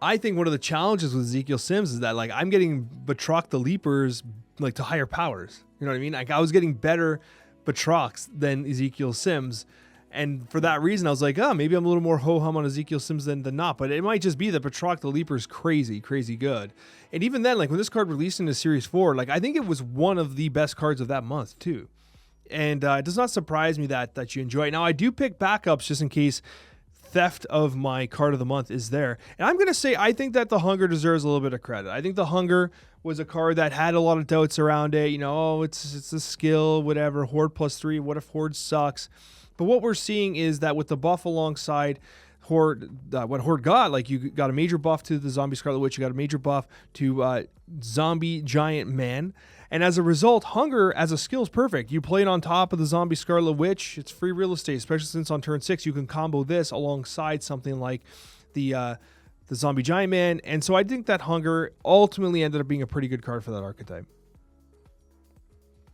I think one of the challenges with Ezekiel Sims is that, like, I'm getting Batroc the Leapers, like, to higher powers. You know what I mean? Like, I was getting better Batrocs than Ezekiel Sims. And for that reason, I was like, maybe I'm a little more ho-hum on Ezekiel Sims than not. But it might just be that Batroc the Leaper is crazy, crazy good. And even then, like, when this card released into Series 4, like, I think it was one of the best cards of that month, too. And it does not surprise me that you enjoy it. Now, I do pick backups just in case theft of my card of the month is there. And I'm going to say I think that the Hunger deserves a little bit of credit. I think the Hunger was a card that had a lot of doubts around it. You know, oh, it's a skill, whatever. Horde +3. What if Horde sucks? But what we're seeing is that with the buff alongside Horde, what Horde got, like you got a major buff to the Zombie Scarlet Witch, you got a major buff to Zombie Giant Man. And as a result, Hunger as a skill is perfect. You play it on top of the Zombie Scarlet Witch. It's free real estate, especially since on turn 6 you can combo this alongside something like the Zombie Giant Man. And so I think that Hunger ultimately ended up being a pretty good card for that archetype.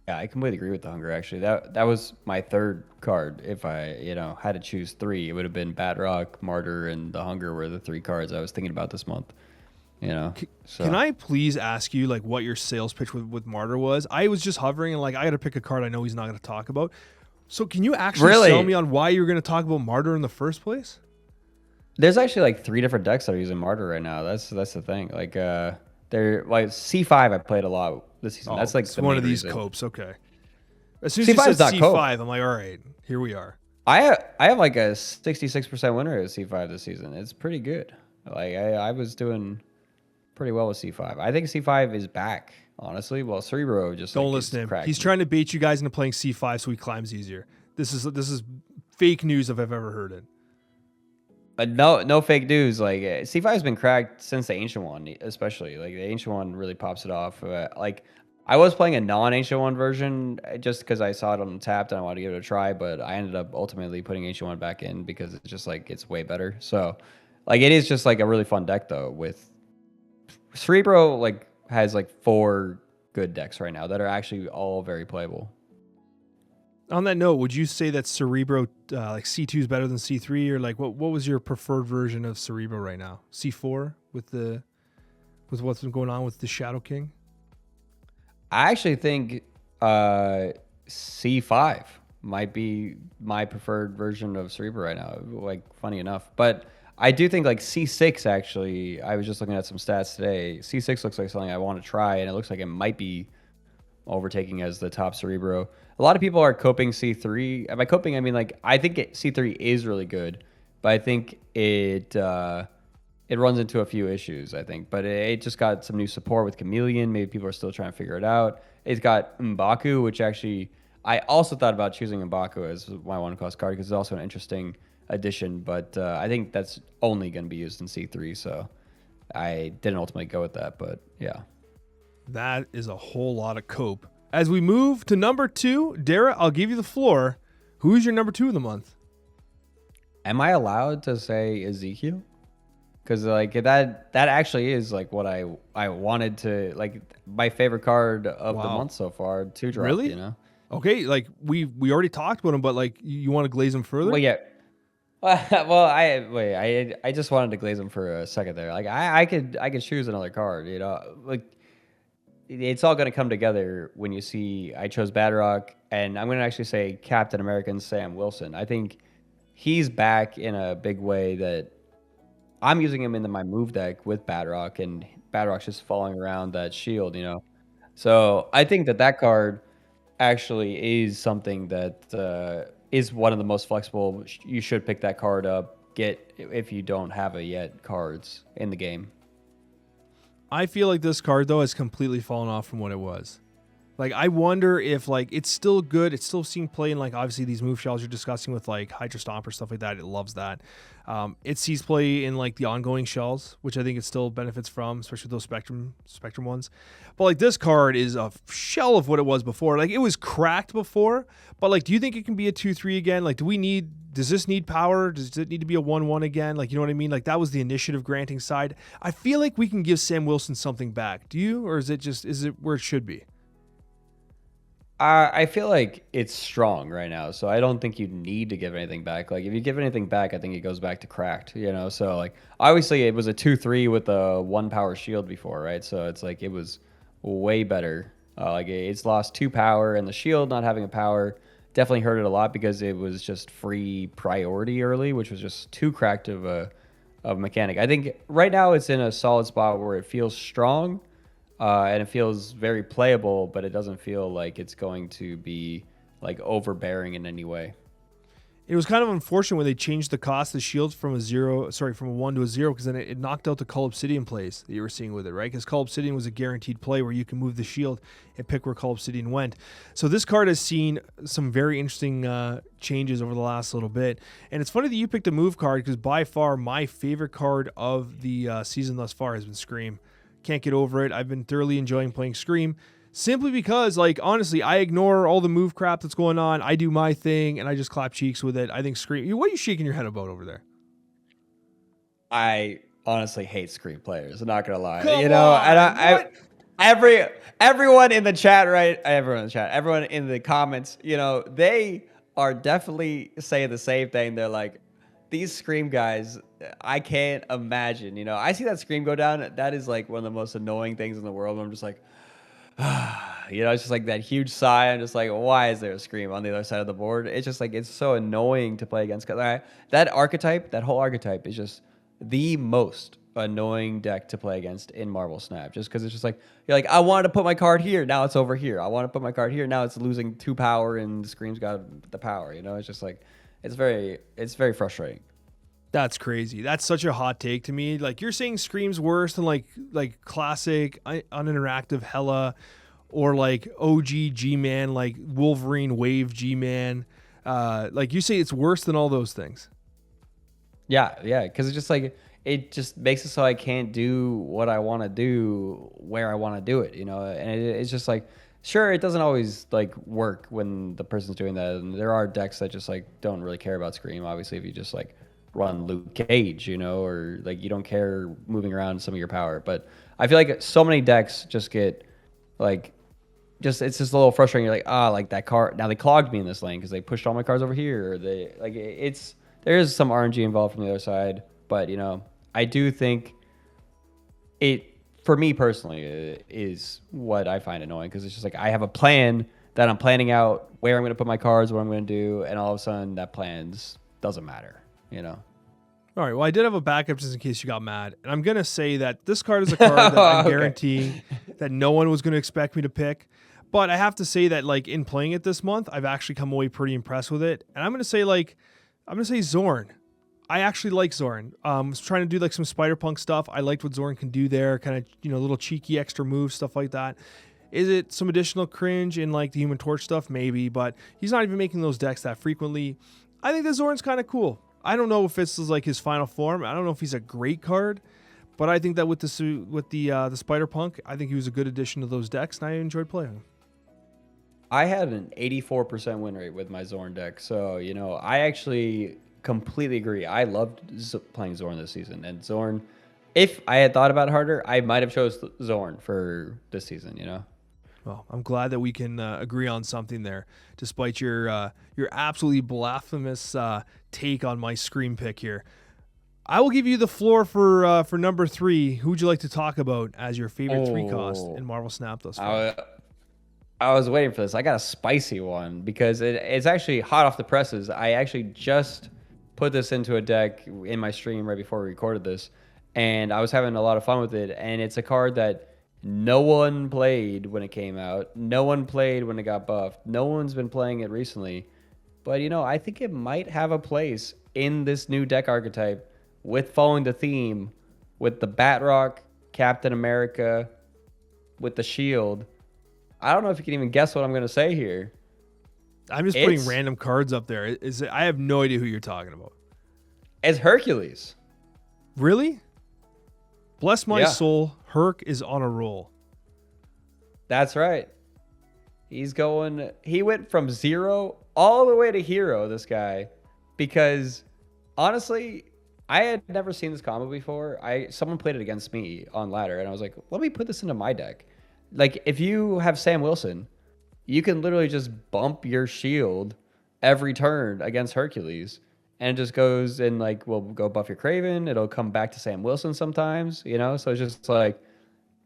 Yeah, I completely agree with the Hunger, actually. That was my third card. If I, had to choose 3, it would have been Badrock, Martyr, and the Hunger were the 3 cards I was thinking about this month. So. Can I please ask you like what your sales pitch with Martyr was? I was just hovering and like I got to pick a card I know he's not going to talk about. So can you actually sell me on why you were going to talk about Martyr in the first place? There's actually like 3 different decks that are using Martyr right now. That's the thing. Like they're like C5 I played a lot this season. That's like one of these copes. Okay. As soon as C5 you said C5, cope. I'm like, all right, here we are. I have like a 66% win rate with C5 this season. It's pretty good. Like I was doing pretty well with C5. I think C5 is back, honestly. Well, Cerebro just don't listen to him. He's trying to bait you guys into playing C5 so he climbs easier. This is fake news if I've ever heard it. But no fake news. Like C5 has been cracked since the Ancient One, especially. Like the Ancient One really pops it off. Like I was playing a non-Ancient One version just because I saw it on Tapped and I wanted to give it a try, but I ended up ultimately putting Ancient One back in because it's just like it's way better. So like it is just like a really fun deck though. With Cerebro like has like 4 good decks right now that are actually all very playable. On that note, would you say that Cerebro like C2 is better than C3, or like what was your preferred version of Cerebro right now? C4 with what's been going on with the Shadow King? I actually think C5 might be my preferred version of Cerebro right now. Like funny enough, but I do think like C6 actually. I was just looking at some stats today. C6 looks like something I want to try, and it looks like it might be overtaking as the top Cerebro. A lot of people are coping C3. By coping, I mean like I think C3 is really good, but I think it runs into a few issues. I think, but it just got some new support with Chameleon. Maybe people are still trying to figure it out. It's got M'Baku, which actually I also thought about choosing M'Baku as my 1-cost card because it's also an interesting addition. But I think that's only going to be used in C3, so I didn't ultimately go with that. But yeah. That is a whole lot of cope. As we move to number 2, Dera, I'll give you the floor. Who is your number 2 of the month? Am I allowed to say Ezekiel? Because like that actually is like what I wanted to, like my favorite card of the month so far. 2 drop, really? Okay, like we already talked about him, but like you want to glaze him further? Well, yeah. Well, I just wanted to glaze him for a second there. Like I could choose another card, like. It's all going to come together when you see I chose Badrock, and I'm going to actually say Captain American Sam Wilson. I think he's back in a big way that I'm using him into my move deck with Badrock, and Badrock's just following around that shield, So I think that card actually is something that is one of the most flexible. You should pick that card up, if you don't have it yet, cards in the game. I feel like this card, though, has completely fallen off from what it was. Like, I wonder if, like, it's still good. It's still seen play in, like, obviously these move shells you're discussing with, like, Hydra Stomper, stuff like that. It loves that. It sees play in, like, the ongoing shells, which I think it still benefits from, especially those Spectrum ones. But, like, this card is a shell of what it was before. Like, it was cracked before, but, like, do you think it can be a 2-3 again? Like, does this need power? Does it need to be a 1-1 again? Like, you know what I mean? Like, that was the initiative granting side. I feel like we can give Sam Wilson something back. Do you? Or is it where it should be? I feel like it's strong right now, so I don't think you need to give anything back. Like, if you give anything back, I think it goes back to cracked, So, like, obviously it was a 2-3 with a 1-power shield before, right? So it's like it was way better. Like, it's lost 2 power, and the shield not having a power definitely hurt it a lot because it was just free priority early, which was just too cracked of a mechanic. I think right now it's in a solid spot where it feels strong. And it feels very playable, but it doesn't feel like it's going to be like overbearing in any way. It was kind of unfortunate when they changed the cost of the shields from from a 1 to a 0, because then it knocked out the Cull Obsidian plays that you were seeing with it, right? Because Cull Obsidian was a guaranteed play where you can move the shield and pick where Cull Obsidian went. So this card has seen some very interesting changes over the last little bit. And it's funny that you picked a move card, because by far my favorite card of the season thus far has been Scream. Can't get over it. I've been thoroughly enjoying playing Scream. Simply because, like, honestly, I ignore all the move crap that's going on. I do my thing, and I just clap cheeks with it. I think Scream... What are you shaking your head about over there? I honestly hate Scream players. I'm not gonna lie. Come you know, on, and everyone in the chat, right? Everyone in the comments, you know, they are definitely saying the same thing. They're like, these Scream guys, I can't imagine. You know, I see that Scream go down. That is like one of the most annoying things in the world. I'm just like, you know, it's just like that huge sigh. I'm just like, why is there a Scream on the other side of the board? It's just like, it's so annoying to play against. Because that archetype, that whole archetype is just the most annoying deck to play against in Marvel Snap. Just because it's just like, you're like, I wanted to put my card here. Now it's over here. I want to put my card here. Now it's losing 2 power and the Scream's got the power. You know, it's just like, it's very frustrating. That's crazy. That's such a hot take to me. Like, you're saying Scream's worse than like classic uninteractive Hela, or like OG G-Man, like Wolverine Wave G-Man. Like, you say it's worse than all those things. Yeah, because it's just like, it just makes it so I can't do what I want to do where I want to do it, you know? And it's just like, sure, it doesn't always like work when the person's doing that. And there are decks that just like don't really care about Scream. Obviously, if you just like run Luke Cage, you know, or like you don't care moving around some of your power. But I feel like so many decks just get like, it's just a little frustrating. You're like, like that card, now they clogged me in this lane because they pushed all my cards over here. Or they like, there is some RNG involved from the other side. But, you know, I do think it, for me personally, is what I find annoying, because it's just like, I have a plan that I'm planning out where I'm going to put my cards, what I'm going to do, and all of a sudden that plans doesn't matter, you know? All right, well, I did have a backup just in case you got mad. And I'm going to say that this card is a card that I'm Okay. guaranteeing that no one was going to expect me to pick. But I have to say that, like, in playing it this month, I've actually come away pretty impressed with it. And I'm going to say Zorn. I actually like Zorn. I was trying to do like some Spider-Punk stuff. I liked what Zorn can do there, kind of, you know, little cheeky extra moves, stuff like that. Is it some additional cringe in like the Human Torch stuff? Maybe, but he's not even making those decks that frequently. I think that Zorn's kind of cool. I don't know if this is like his final form. I don't know if he's a great card, but I think that with the Spider-Punk, I think he was a good addition to those decks, and I enjoyed playing him. I had an 84% win rate with my Zorn deck. So, you know, I actually completely agree. I loved playing Zorn this season. And Zorn, if I had thought about it harder, I might have chose Zorn for this season, you know? Well, I'm glad that we can agree on something there, despite your absolutely blasphemous take on my Scream pick here. I will give you the floor for number 3. Who would you like to talk about as your favorite 3-cost in Marvel Snap thus far? I was waiting for this. I got a spicy one because it's actually hot off the presses. I actually just put this into a deck in my stream right before we recorded this, and I was having a lot of fun with it. And it's a card that no one played when it came out. No one played when it got buffed. No one's been playing it recently. But, you know, I think it might have a place in this new deck archetype with following the theme with the Batroc, Captain America, with the shield. I don't know if you can even guess what I'm going to say here. I'm just putting random cards up there. I have no idea who you're talking about. It's Hercules. Really? Bless my soul. Herc is on a roll. That's right. He went from 0 all the way to hero, this guy. Because, honestly, I had never seen this combo before. Someone played it against me on ladder, and I was like, let me put this into my deck. Like, if you have Sam Wilson, you can literally just bump your shield every turn against Hercules, and it just goes and, like, will go buff your Kraven. It'll come back to Sam Wilson sometimes, you know? So it's just, like,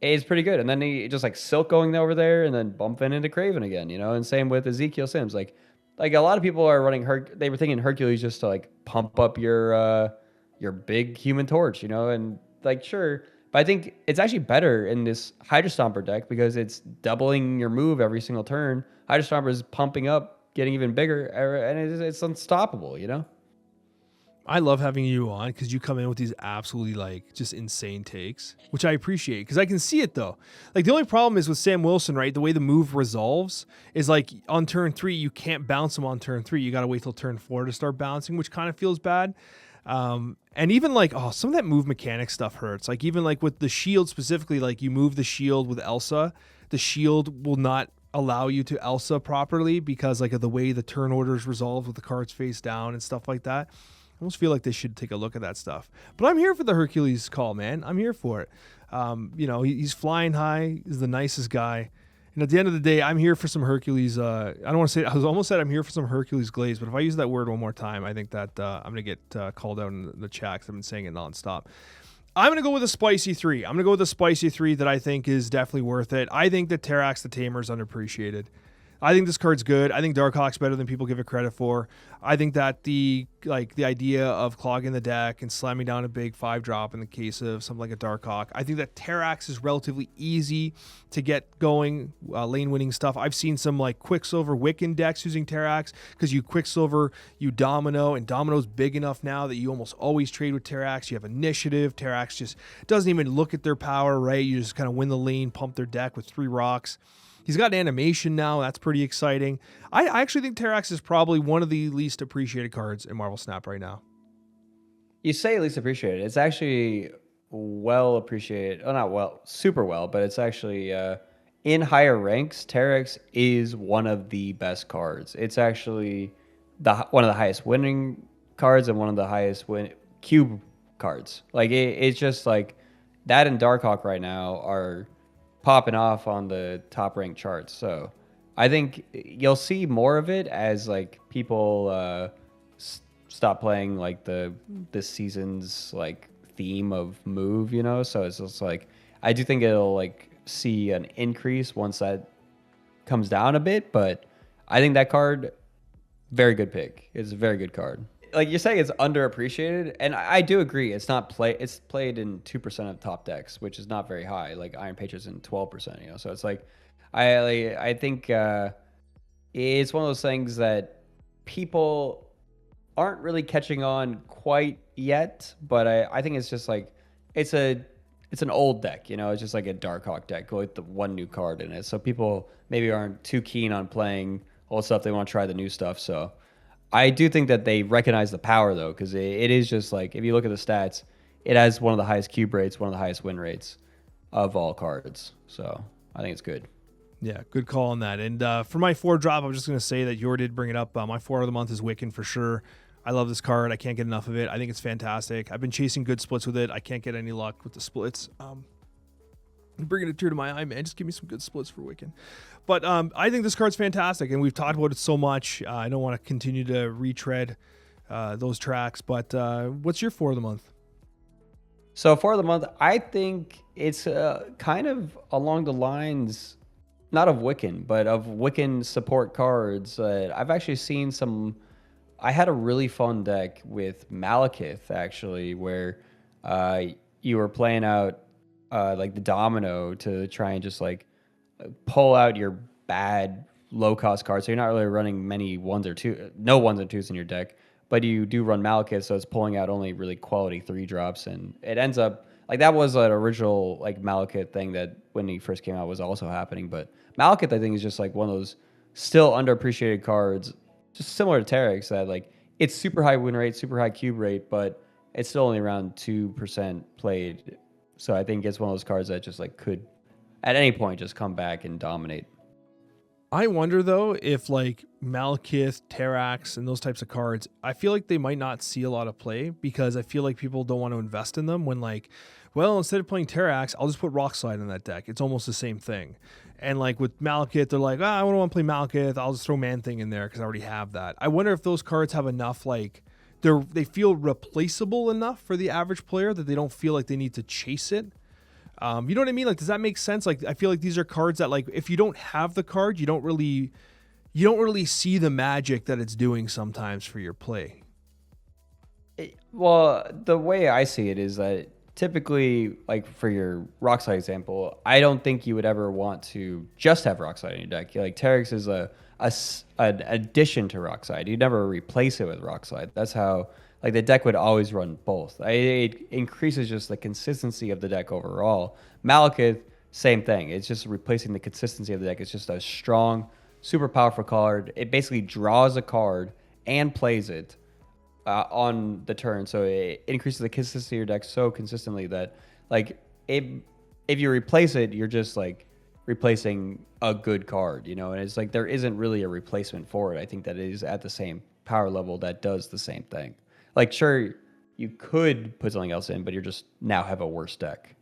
it's pretty good. And then he just, like, Silk going over there and then bumping into Kraven again, you know? And same with Ezekiel Sims. Like a lot of people are running they were thinking Hercules just to, like, pump up your big Human Torch, you know? And, like, sure. But I think it's actually better in this Hydra Stomper deck because it's doubling your move every single turn. Hydra Stomper is pumping up getting even bigger, and it's unstoppable, you know? I love having you on because you come in with these absolutely like just insane takes, which I appreciate because I can see it though. Like the only problem is with Sam Wilson, right? The way the move resolves is like on turn 3, you can't bounce him on turn 3. You got to wait till turn 4 to start bouncing, which kind of feels bad. And even like, some of that move mechanic stuff hurts. Like even like with the shield specifically, like you move the shield with Elsa, the shield will not allow you to Elsa properly because like of the way the turn order is resolved with the cards face down and stuff like that. I almost feel like they should take a look at that stuff. But I'm here for the Hercules call, man. I'm here for it. He's flying high. He's the nicest guy. And at the end of the day, I'm here for some Hercules. I don't want to say, I was almost said I'm here for some Hercules glaze, but if I use that word one more time, I think that I'm going to get called out in the chat because I've been saying it nonstop. I'm going to go with a spicy 3. I'm going to go with a spicy 3 that I think is definitely worth it. I think that Terrax the Tamer is underappreciated. I think this card's good. I think Darkhawk's better than people give it credit for. I think that the idea of clogging the deck and slamming down a big 5-drop in the case of something like a Darkhawk. I think that Terrax is relatively easy to get going, lane winning stuff. I've seen some like Quicksilver Wiccan decks using Terrax because you Quicksilver, you Domino, and Domino's big enough now that you almost always trade with Terrax. You have initiative. Terrax just doesn't even look at their power, right? You just kind of win the lane, pump their deck with 3 rocks. He's got an animation now. That's pretty exciting. I actually think Terrax is probably one of the least appreciated cards in Marvel Snap right now. You say least appreciated. It's actually well appreciated. Oh, not well, super well, but it's actually in higher ranks. Terrax is one of the best cards. It's actually one of the highest winning cards and one of the highest cube cards. Like it's just like that and Darkhawk right now are popping off on the top ranked charts. So I think you'll see more of it as like people stop playing like this season's like theme of move, you know? So it's just like, I do think it'll like see an increase once that comes down a bit, but I think that card, very good pick. It's a very good card. Like you're saying, it's underappreciated, and I do agree. It's played in 2% of top decks, which is not very high. Like Iron Patriots in 12%. You know, so it's like I think it's one of those things that people aren't really catching on quite yet. But I think it's just like it's an old deck. You know, it's just like a Darkhawk deck with the one new card in it. So people maybe aren't too keen on playing all the stuff. They want to try the new stuff. So I do think that they recognize the power, though, because it is just like, if you look at the stats, it has one of the highest cube rates, one of the highest win rates of all cards. So I think it's good. Yeah, good call on that. And for my 4-drop, I'm just going to say that Yor did bring it up. My 4 of the month is Wiccan for sure. I love this card. I can't get enough of it. I think it's fantastic. I've been chasing good splits with it. I can't get any luck with the splits. I'm bringing a tear to my eye, man. Just give me some good splits for Wiccan. But I think this card's fantastic, and we've talked about it so much. I don't want to continue to retread those tracks, but what's your 4 of the month? So 4 of the month, I think it's kind of along the lines, not of Wiccan, but of Wiccan support cards. I've actually seen some. I had a really fun deck with Malekith, actually, where you were playing out like the Domino to try and just like pull out your bad low cost cards. So you're not really running many no 1s and 2s in your deck, but you do run Malekith, so it's pulling out only really quality 3-drops, and it ends up like that was an original like Malekith thing that when he first came out was also happening. But Malekith, I think, is just like one of those still underappreciated cards, just similar to Terrax, that like it's super high win rate, super high cube rate, but it's still only around 2% played. So I think it's one of those cards that just like could at any point just come back and dominate. I wonder though if like Malekith, Terrax, and those types of cards, I feel like they might not see a lot of play because I feel like people don't want to invest in them when like, well, instead of playing Terrax, I'll just put Rockslide in that deck. It's almost the same thing. And like with Malekith, they're like, I don't want to play Malekith. I'll just throw Man-Thing in there because I already have that. I wonder if those cards have enough like they feel replaceable enough for the average player that they don't feel like they need to chase it. You know what I mean? Like, does that make sense? Like, I feel like these are cards that, like, if you don't have the card, you don't really see the magic that it's doing sometimes for your play. Well, the way I see it is that typically, like for your rock slide example, I don't think you would ever want to just have rock slide in your deck. Like Terex is an addition to rock slide. You'd never replace it with rock slide. That's how like the deck would always run both. It increases just the consistency of the deck overall. Malekith, same thing. It's just replacing the consistency of the deck. It's just a strong, super powerful card. It basically draws a card and plays it on the turn, so it increases the consistency of your deck so consistently that like if you replace it, you're just like replacing a good card, you know. And it's like there isn't really a replacement for it. I think that it is at the same power level that does the same thing. Like sure, you could put something else in, but you're just now have a worse deck.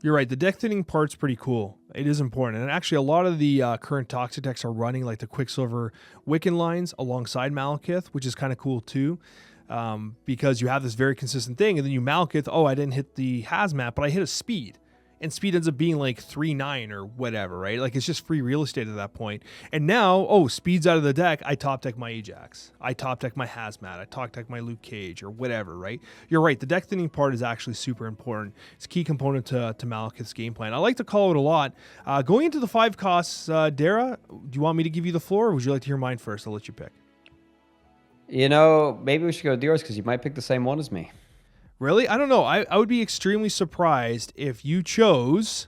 You're right. The deck thinning part's pretty cool. It is important. And actually, a lot of the current Toxic decks are running like the Quicksilver Wiccan lines alongside Malekith, which is kind of cool too, because you have this very consistent thing. And then you Malekith, oh, I didn't hit the Hazmat, but I hit a speed. And speed ends up being like 3-9 or whatever, right? Like it's just free real estate at that point. And now, oh, speed's out of the deck. I top deck my Ajax. I top deck my Hazmat. I top deck my Luke Cage or whatever, right? You're right. The deck thinning part is actually super important. It's a key component to Malekith's game plan. I like to call it a lot. Going into the 5 costs, Dera, do you want me to give you the floor or would you like to hear mine first? I'll let you pick. You know, maybe we should go with yours because you might pick the same one as me. Really? I don't know. I would be extremely surprised if you chose.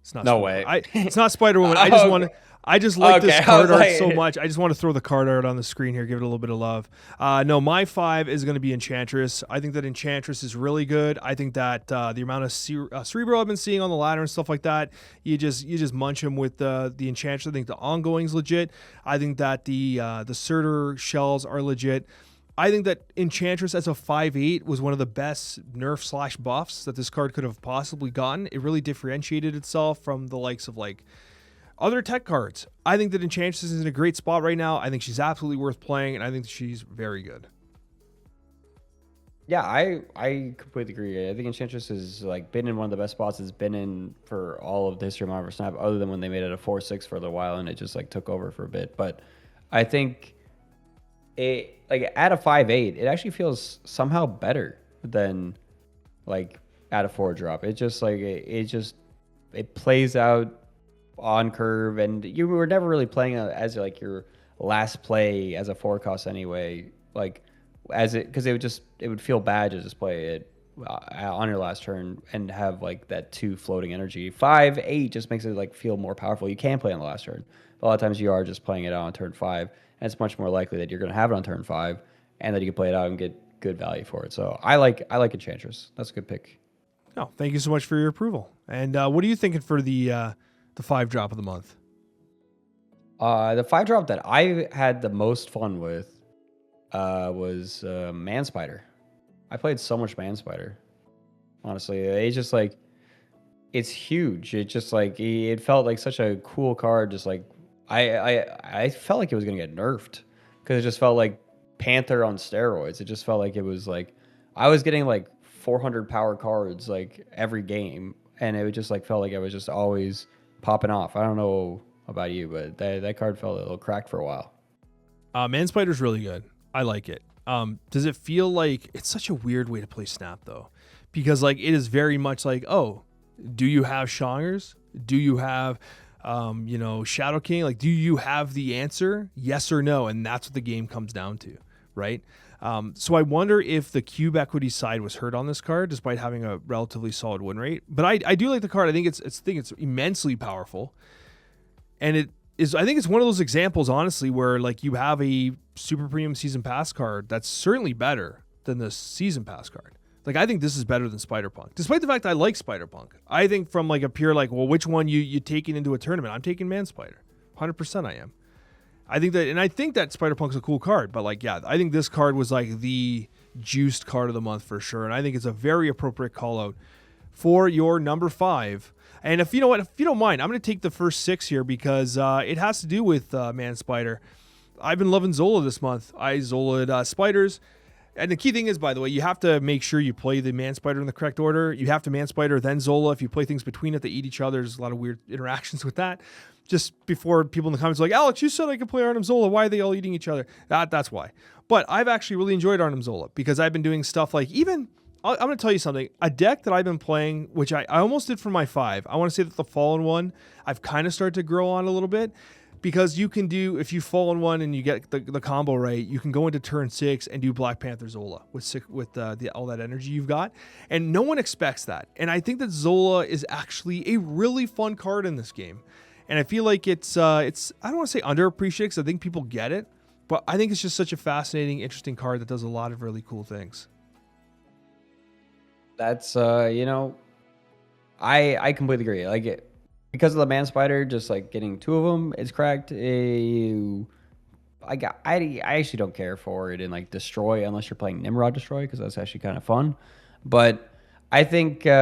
It's not. No way. It's not Spider-Woman. I just want to. I just like this card art so much. I just want to throw the card art on the screen here, give it a little bit of love. No, my 5 is going to be Enchantress. I think that Enchantress is really good. I think that the amount of Cerebro I've been seeing on the ladder and stuff like that, you just munch him with the Enchantress. I think the ongoing's legit. I think that the Surtur shells are legit. I think that Enchantress as a 5/8 was one of the best nerf/buffs that this card could have possibly gotten. It really differentiated itself from the likes of like other tech cards. I think that Enchantress is in a great spot right now. I think she's absolutely worth playing, and I think she's very good. Yeah, I completely agree. I think Enchantress has like been in one of the best spots it's been in for all of the history of Marvel Snap, other than when they made it a 4/6 for a little while and it just like took over for a bit. But I think it like at a 5/8, it actually feels somehow better than like at a 4 drop. It just like it plays out on curve, and you were never really playing as like your last play as a 4 cost anyway. Like as it because it would feel bad to just play it on your last turn and have like that 2 floating energy. 5/8 just makes it like feel more powerful. You can play on the last turn. A lot of times you are just playing it out on turn 5, and it's much more likely that you're going to have it on turn 5 and that you can play it out and get good value for it. So I like Enchantress. That's a good pick. Oh, thank you so much for your approval. And what are you thinking for the 5 drop of the month? The 5 drop that I had the most fun with was Man Spider. I played so much Man Spider. Honestly, it's just like it's huge. It just like it felt like such a cool card. Just like I felt like it was gonna get nerfed because it just felt like Panther on steroids. It just felt like it was like I was getting like 400 power cards like every game, and it just like felt like I was just always popping off. I don't know about you, but that card felt a little cracked for a while. Man Spider's really good. I like it. Does it feel like it's such a weird way to play Snap though? Because like it is very much like, oh, do you have Shangers? Do you have Shadow King? Like, do you have the answer? Yes or no? And that's what the game comes down to, right? So I wonder if the cube equity side was hurt on this card, despite having a relatively solid win rate. But I do like the card. I think it's immensely powerful, and I think it's one of those examples, honestly, where like you have a super premium season pass card that's certainly better than the season pass card. Like I think this is better than Spider-Punk, despite the fact I like Spider-Punk. I think from like a pure like, well, which one you taking into a tournament? I'm taking Man Spider, 100% I am. I think that Spider-Punk's a cool card, but like, yeah, I think this card was like the juiced card of the month for sure. And I think it's a very appropriate call out for your number 5. And if you don't mind, I'm going to take the first 6 here because it has to do with Man Spider. I've been loving Zola this month. I Zola'd Spiders. And the key thing is, by the way, you have to make sure you play the Man Spider in the correct order. You have to Man Spider, then Zola. If you play things between it, they eat each other. There's a lot of weird interactions with that. Just before people in the comments are like, Alex, you said I could play Arnim Zola. Why are they all eating each other? That's why. But I've actually really enjoyed Arnim Zola because I've been doing stuff like even I'm going to tell you something. A deck that I've been playing, which I almost did for my 5. I want to say that the Fallen one, I've kind of started to grow on a little bit because you can do, if you Fallen one and you get the combo right, you can go into turn 6 and do Black Panther Zola with all that energy you've got. And no one expects that. And I think that Zola is actually a really fun card in this game. And I feel like it's I don't want to say underappreciated because I think people get it, but I think it's just such a fascinating, interesting card that does a lot of really cool things. That's I completely agree. Like because of the man spider, just like getting 2 of them, it's cracked. I actually don't care for it in like destroy unless you're playing Nimrod destroy because that's actually kind of fun. But I think when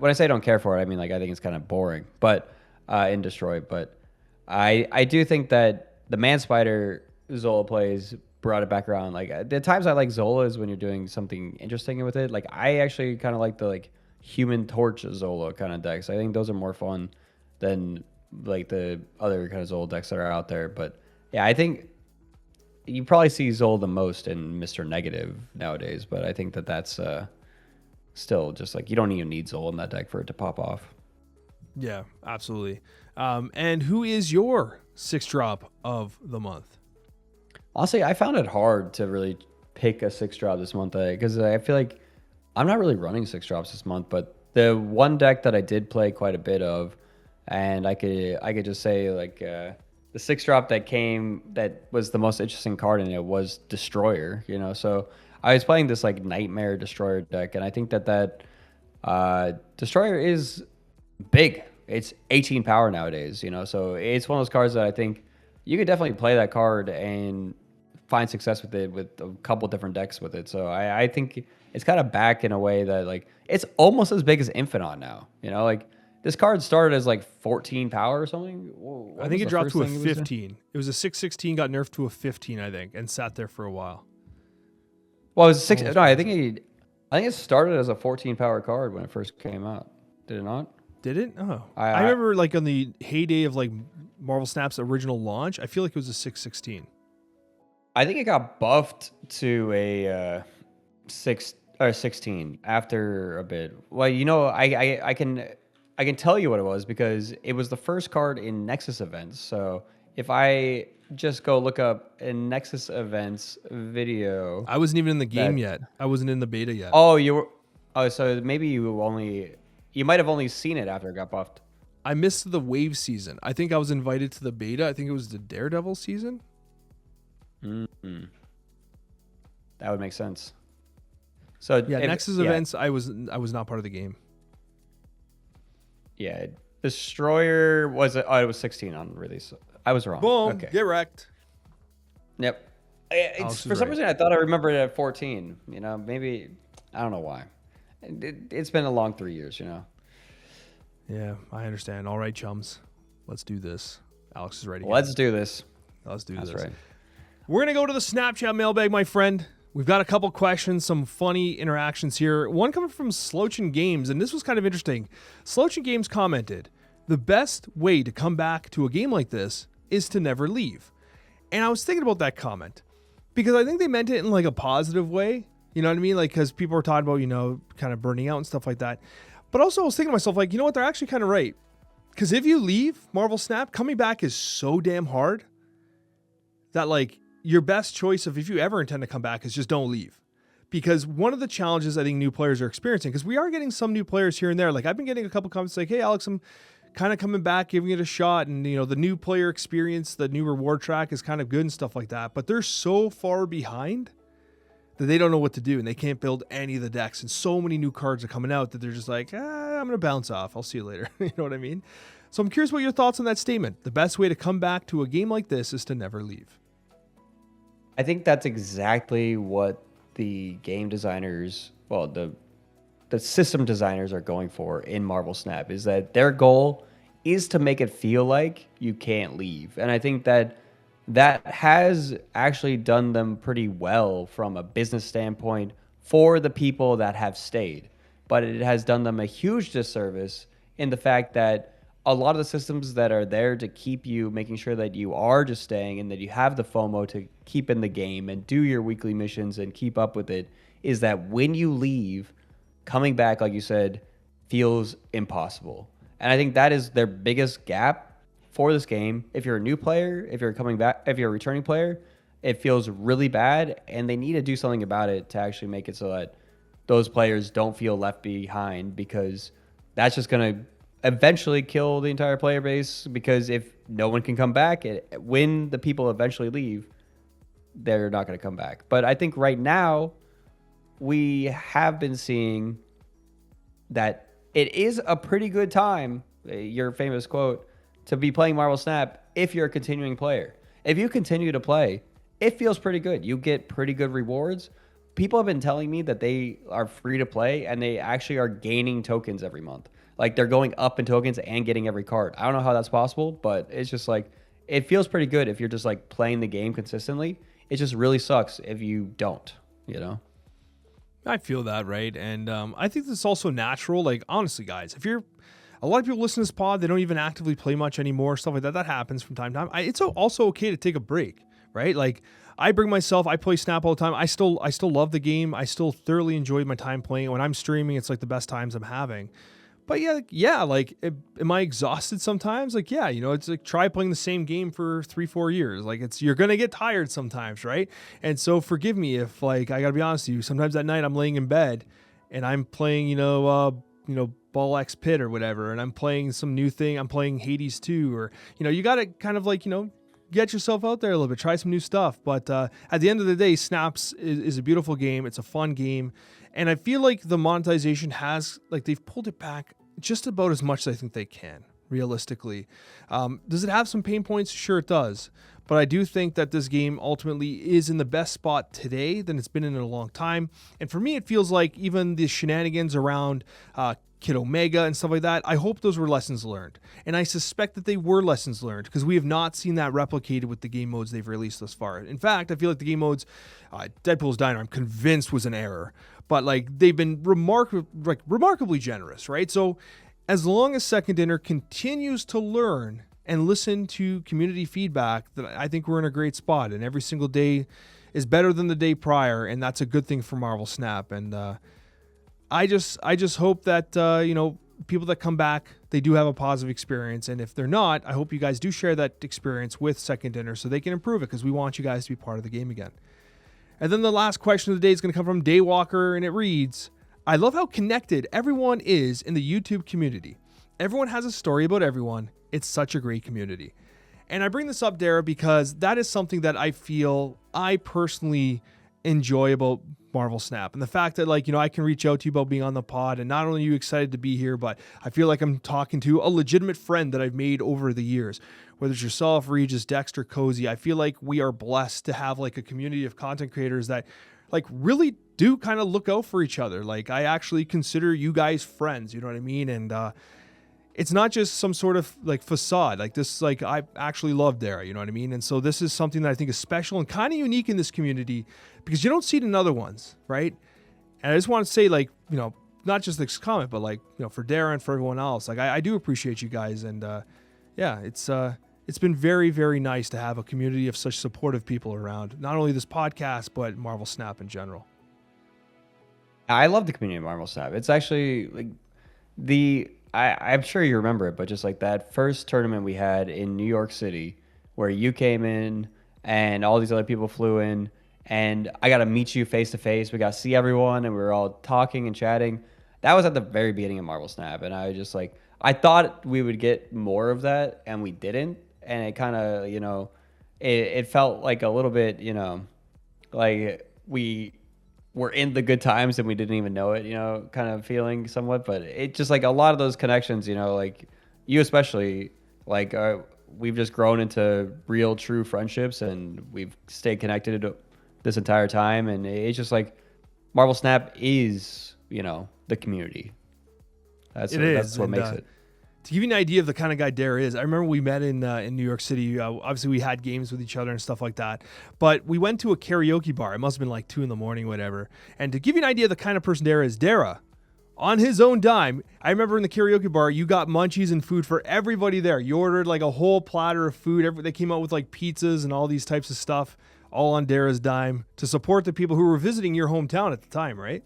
I say I don't care for it, I mean like I think it's kind of boring. But in destroy, but I do think that the man spider Zola plays brought it back around. Like the times I like Zola is when you're doing something interesting with it. Like I actually kind of like the like Human Torch Zola kind of decks. I think those are more fun than like the other kind of Zola decks that are out there. But yeah, I think you probably see Zola the most in Mr. Negative nowadays. But I think that that's still just like you don't even need Zola in that deck for it to pop off. Yeah, absolutely. And who is your 6-drop of the month? Honestly, I found it hard to really pick a 6-drop this month because I feel like I'm not really running 6-drops this month. But the one deck that I did play quite a bit of, and I could just say like the 6-drop that was the most interesting card in it was Destroyer. So I was playing this like Nightmare Destroyer deck, and I think that Destroyer is big. It's 18 power nowadays. So it's one of those cards that I think you could definitely play that card and find success with it with a couple different decks with it. So I think it's kind of back in a way that like it's almost as big as Infinite now. Like this card started as like 14 power or something. I think it dropped to a 15. It was a 6/16, got nerfed to a 15, I think, and sat there for a while. Well, it was 6. No, I think it started as a 14 power card when it first came out. Did it not? Did it? Oh, I remember like on the heyday of like Marvel Snap's original launch, I feel like it was a 6/16. I think it got buffed to a 6 or 16 after a bit. Well, I can tell you what it was because it was the first card in Nexus events. So if I just go look up a Nexus events video, I wasn't even in the game yet. I wasn't in the beta yet. Oh, you were. Oh, so maybe you might have only seen it after it got buffed. I missed the wave season. I think I was invited to the beta. I think it was the Daredevil season. Mm-hmm. That would make sense. So yeah, Nexus events. I was not part of the game. Yeah, Destroyer was it was 16 on release. I was wrong. Boom. Okay. Get wrecked. Yep. For some reason I thought I remembered it at 14. Maybe I don't know why. It's been a long 3 years. Yeah, I understand. All right, chums, let's do this. Alex is ready. Let's do this. Let's do this. That's right. We're going to go to the Snapchat mailbag, my friend. We've got a couple questions, some funny interactions here. One coming from Slochin Games, and this was kind of interesting. Slochin Games commented, the best way to come back to a game like this is to never leave. And I was thinking about that comment because I think they meant it in like a positive way. You know what I mean? Like, because people are talking about, kind of burning out and stuff like that. But also I was thinking to myself, like, you know what? They're actually kind of right. Because if you leave Marvel Snap, coming back is so damn hard that like your best choice of if you ever intend to come back is just don't leave. Because one of the challenges I think new players are experiencing, because we are getting some new players here and there. Like I've been getting a couple comments like, hey, Alex, I'm kind of coming back, giving it a shot. And, the new player experience, the new reward track is kind of good and stuff like that. But they're so far behind that they don't know what to do and they can't build any of the decks. And so many new cards are coming out that they're just like, I'm going to bounce off. I'll see you later. You know what I mean? So I'm curious what your thoughts on that statement. The best way to come back to a game like this is to never leave. I think that's exactly what the game designers, well, the system designers are going for in Marvel Snap, is that their goal is to make it feel like you can't leave. And I think that has actually done them pretty well from a business standpoint for the people that have stayed. But it has done them a huge disservice in the fact that a lot of the systems that are there to keep you, making sure that you are just staying and that you have the FOMO to keep in the game and do your weekly missions and keep up with it, is that when you leave, coming back, like you said, feels impossible. And I think that is their biggest gap for this game. If you're a new player, if you're coming back, if you're a returning player, it feels really bad, and they need to do something about it to actually make it so that those players don't feel left behind, because that's just going to eventually kill the entire player base, because if no one can come back, when the people eventually leave, they're not going to come back. But I think right now we have been seeing that it is a pretty good time, your famous quote, to be playing Marvel Snap if you're a continuing player. If you continue to play, it feels pretty good. You get pretty good rewards. People have been telling me that they are free to play and they actually are gaining tokens every month. Like, they're going up in tokens and getting every card. I don't know how that's possible, but it's just like, it feels pretty good if you're just like playing the game consistently. It just really sucks if you don't, you know? I feel that, right? And I think this is also natural. Like, honestly, guys, if you're a lot of people listen to this pod, they don't even actively play much anymore, stuff like that. That happens from time to time. It's also okay to take a break, right? Like, I play Snap all the time. I still love the game. I still thoroughly enjoy my time playing it. When I'm streaming, it's like the best times I'm having. But am I exhausted sometimes? Like, yeah, it's like, try playing the same game for 3-4 years. Like, you're going to get tired sometimes, right? And so forgive me if, like, I got to be honest with you, sometimes at night I'm laying in bed and I'm playing, Ball X Pit or whatever, and I'm playing some new thing. I'm playing Hades 2, or, you got to kind of like, get yourself out there a little bit, try some new stuff. But at the end of the day, Snaps is a beautiful game. It's a fun game. And I feel like the monetization they've pulled it back just about as much as I think they can, realistically. Does it have some pain points? Sure, it does. But I do think that this game ultimately is in the best spot today than it's been in a long time. And for me, it feels like even the shenanigans around Kid Omega and stuff like that, I hope those were lessons learned. And I suspect that they were lessons learned, because we have not seen that replicated with the game modes they've released thus far. In fact, I feel like the game modes, Deadpool's Diner, I'm convinced was an error. But like, they've been remarkably generous, right? So as long as Second Dinner continues to learn and listen to community feedback, that I think we're in a great spot. And every single day is better than the day prior, and that's a good thing for Marvel Snap. And I just hope that people that come back, they do have a positive experience. And if they're not, I hope you guys do share that experience with Second Dinner so they can improve it, because we want you guys to be part of the game again. And then the last question of the day is going to come from Daywalker, and it reads, I love how connected everyone is in the YouTube community. Everyone has a story about everyone. It's such a great community. And I bring this up, Dera, because that is something that I feel I personally enjoy about Marvel Snap, and the fact that I can reach out to you about being on the pod, and not only are you excited to be here, but I feel like I'm talking to a legitimate friend that I've made over the years. Whether it's yourself, Regis, Dexter, Cozy, I feel like we are blessed to have like a community of content creators that like really do kind of look out for each other. Like, I actually consider you guys friends, you know what I mean? And it's not just some sort of like facade. Like this, like I actually love Dera, you know what I mean? And so this is something that I think is special and kind of unique in this community, because you don't see it in other ones, right? And I just want to say, like, not just this comment, but like, for Dera and for everyone else, like I do appreciate you guys. And it's been very, very nice to have a community of such supportive people around, not only this podcast, but Marvel Snap in general. I love the community of Marvel Snap. It's actually like I'm sure you remember it, but just like that first tournament we had in New York City, where you came in and all these other people flew in, and I got to meet you face to face. We got to see everyone, and we were all talking and chatting. That was at the very beginning of Marvel Snap, and I was just like, I thought we would get more of that, and we didn't. And it kind of, it felt like a little bit, like we were in the good times and we didn't even know it, kind of feeling somewhat. But it just like a lot of those connections, like you especially, like we've just grown into real, true friendships, and we've stayed connected this entire time. And it's just like Marvel Snap is, the community. That's what makes it. To give you an idea of the kind of guy Dera is, I remember we met in New York City. Obviously, we had games with each other and stuff like that. But we went to a karaoke bar. It must have been like 2 a.m, whatever. And to give you an idea of the kind of person Dera is, Dera, on his own dime, I remember in the karaoke bar, you got munchies and food for everybody there. You ordered like a whole platter of food. They came out with like pizzas and all these types of stuff, all on Dera's dime, to support the people who were visiting your hometown at the time, right?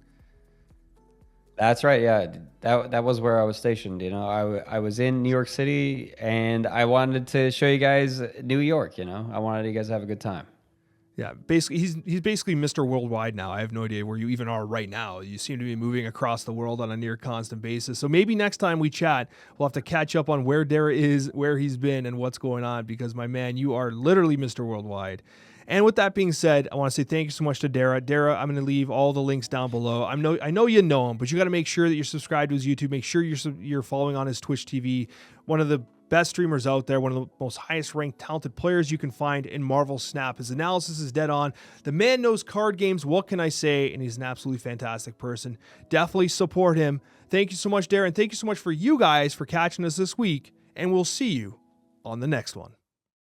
That's right. Yeah, that was where I was stationed. You know, I was in New York City, and I wanted to show you guys New York. You know, I wanted you guys to have a good time. Yeah, basically he's basically Mr. Worldwide now. I have no idea where you even are right now. You seem to be moving across the world on a near constant basis. So maybe next time we chat, we'll have to catch up on where Dera is, where he's been, and what's going on. Because my man, you are literally Mr. Worldwide. And with that being said, I want to say thank you so much to Dera. Dera, I'm going to leave all the links down below. I know you know him, but you got to make sure that you're subscribed to his YouTube. Make sure you're following on his Twitch TV. One of the best streamers out there, one of the most highest ranked talented players you can find in Marvel Snap. His analysis is dead on. The man knows card games. What can I say? And he's an absolutely fantastic person. Definitely support him. Thank you so much, Darren. Thank you so much for you guys for catching us this week. And we'll see you on the next one.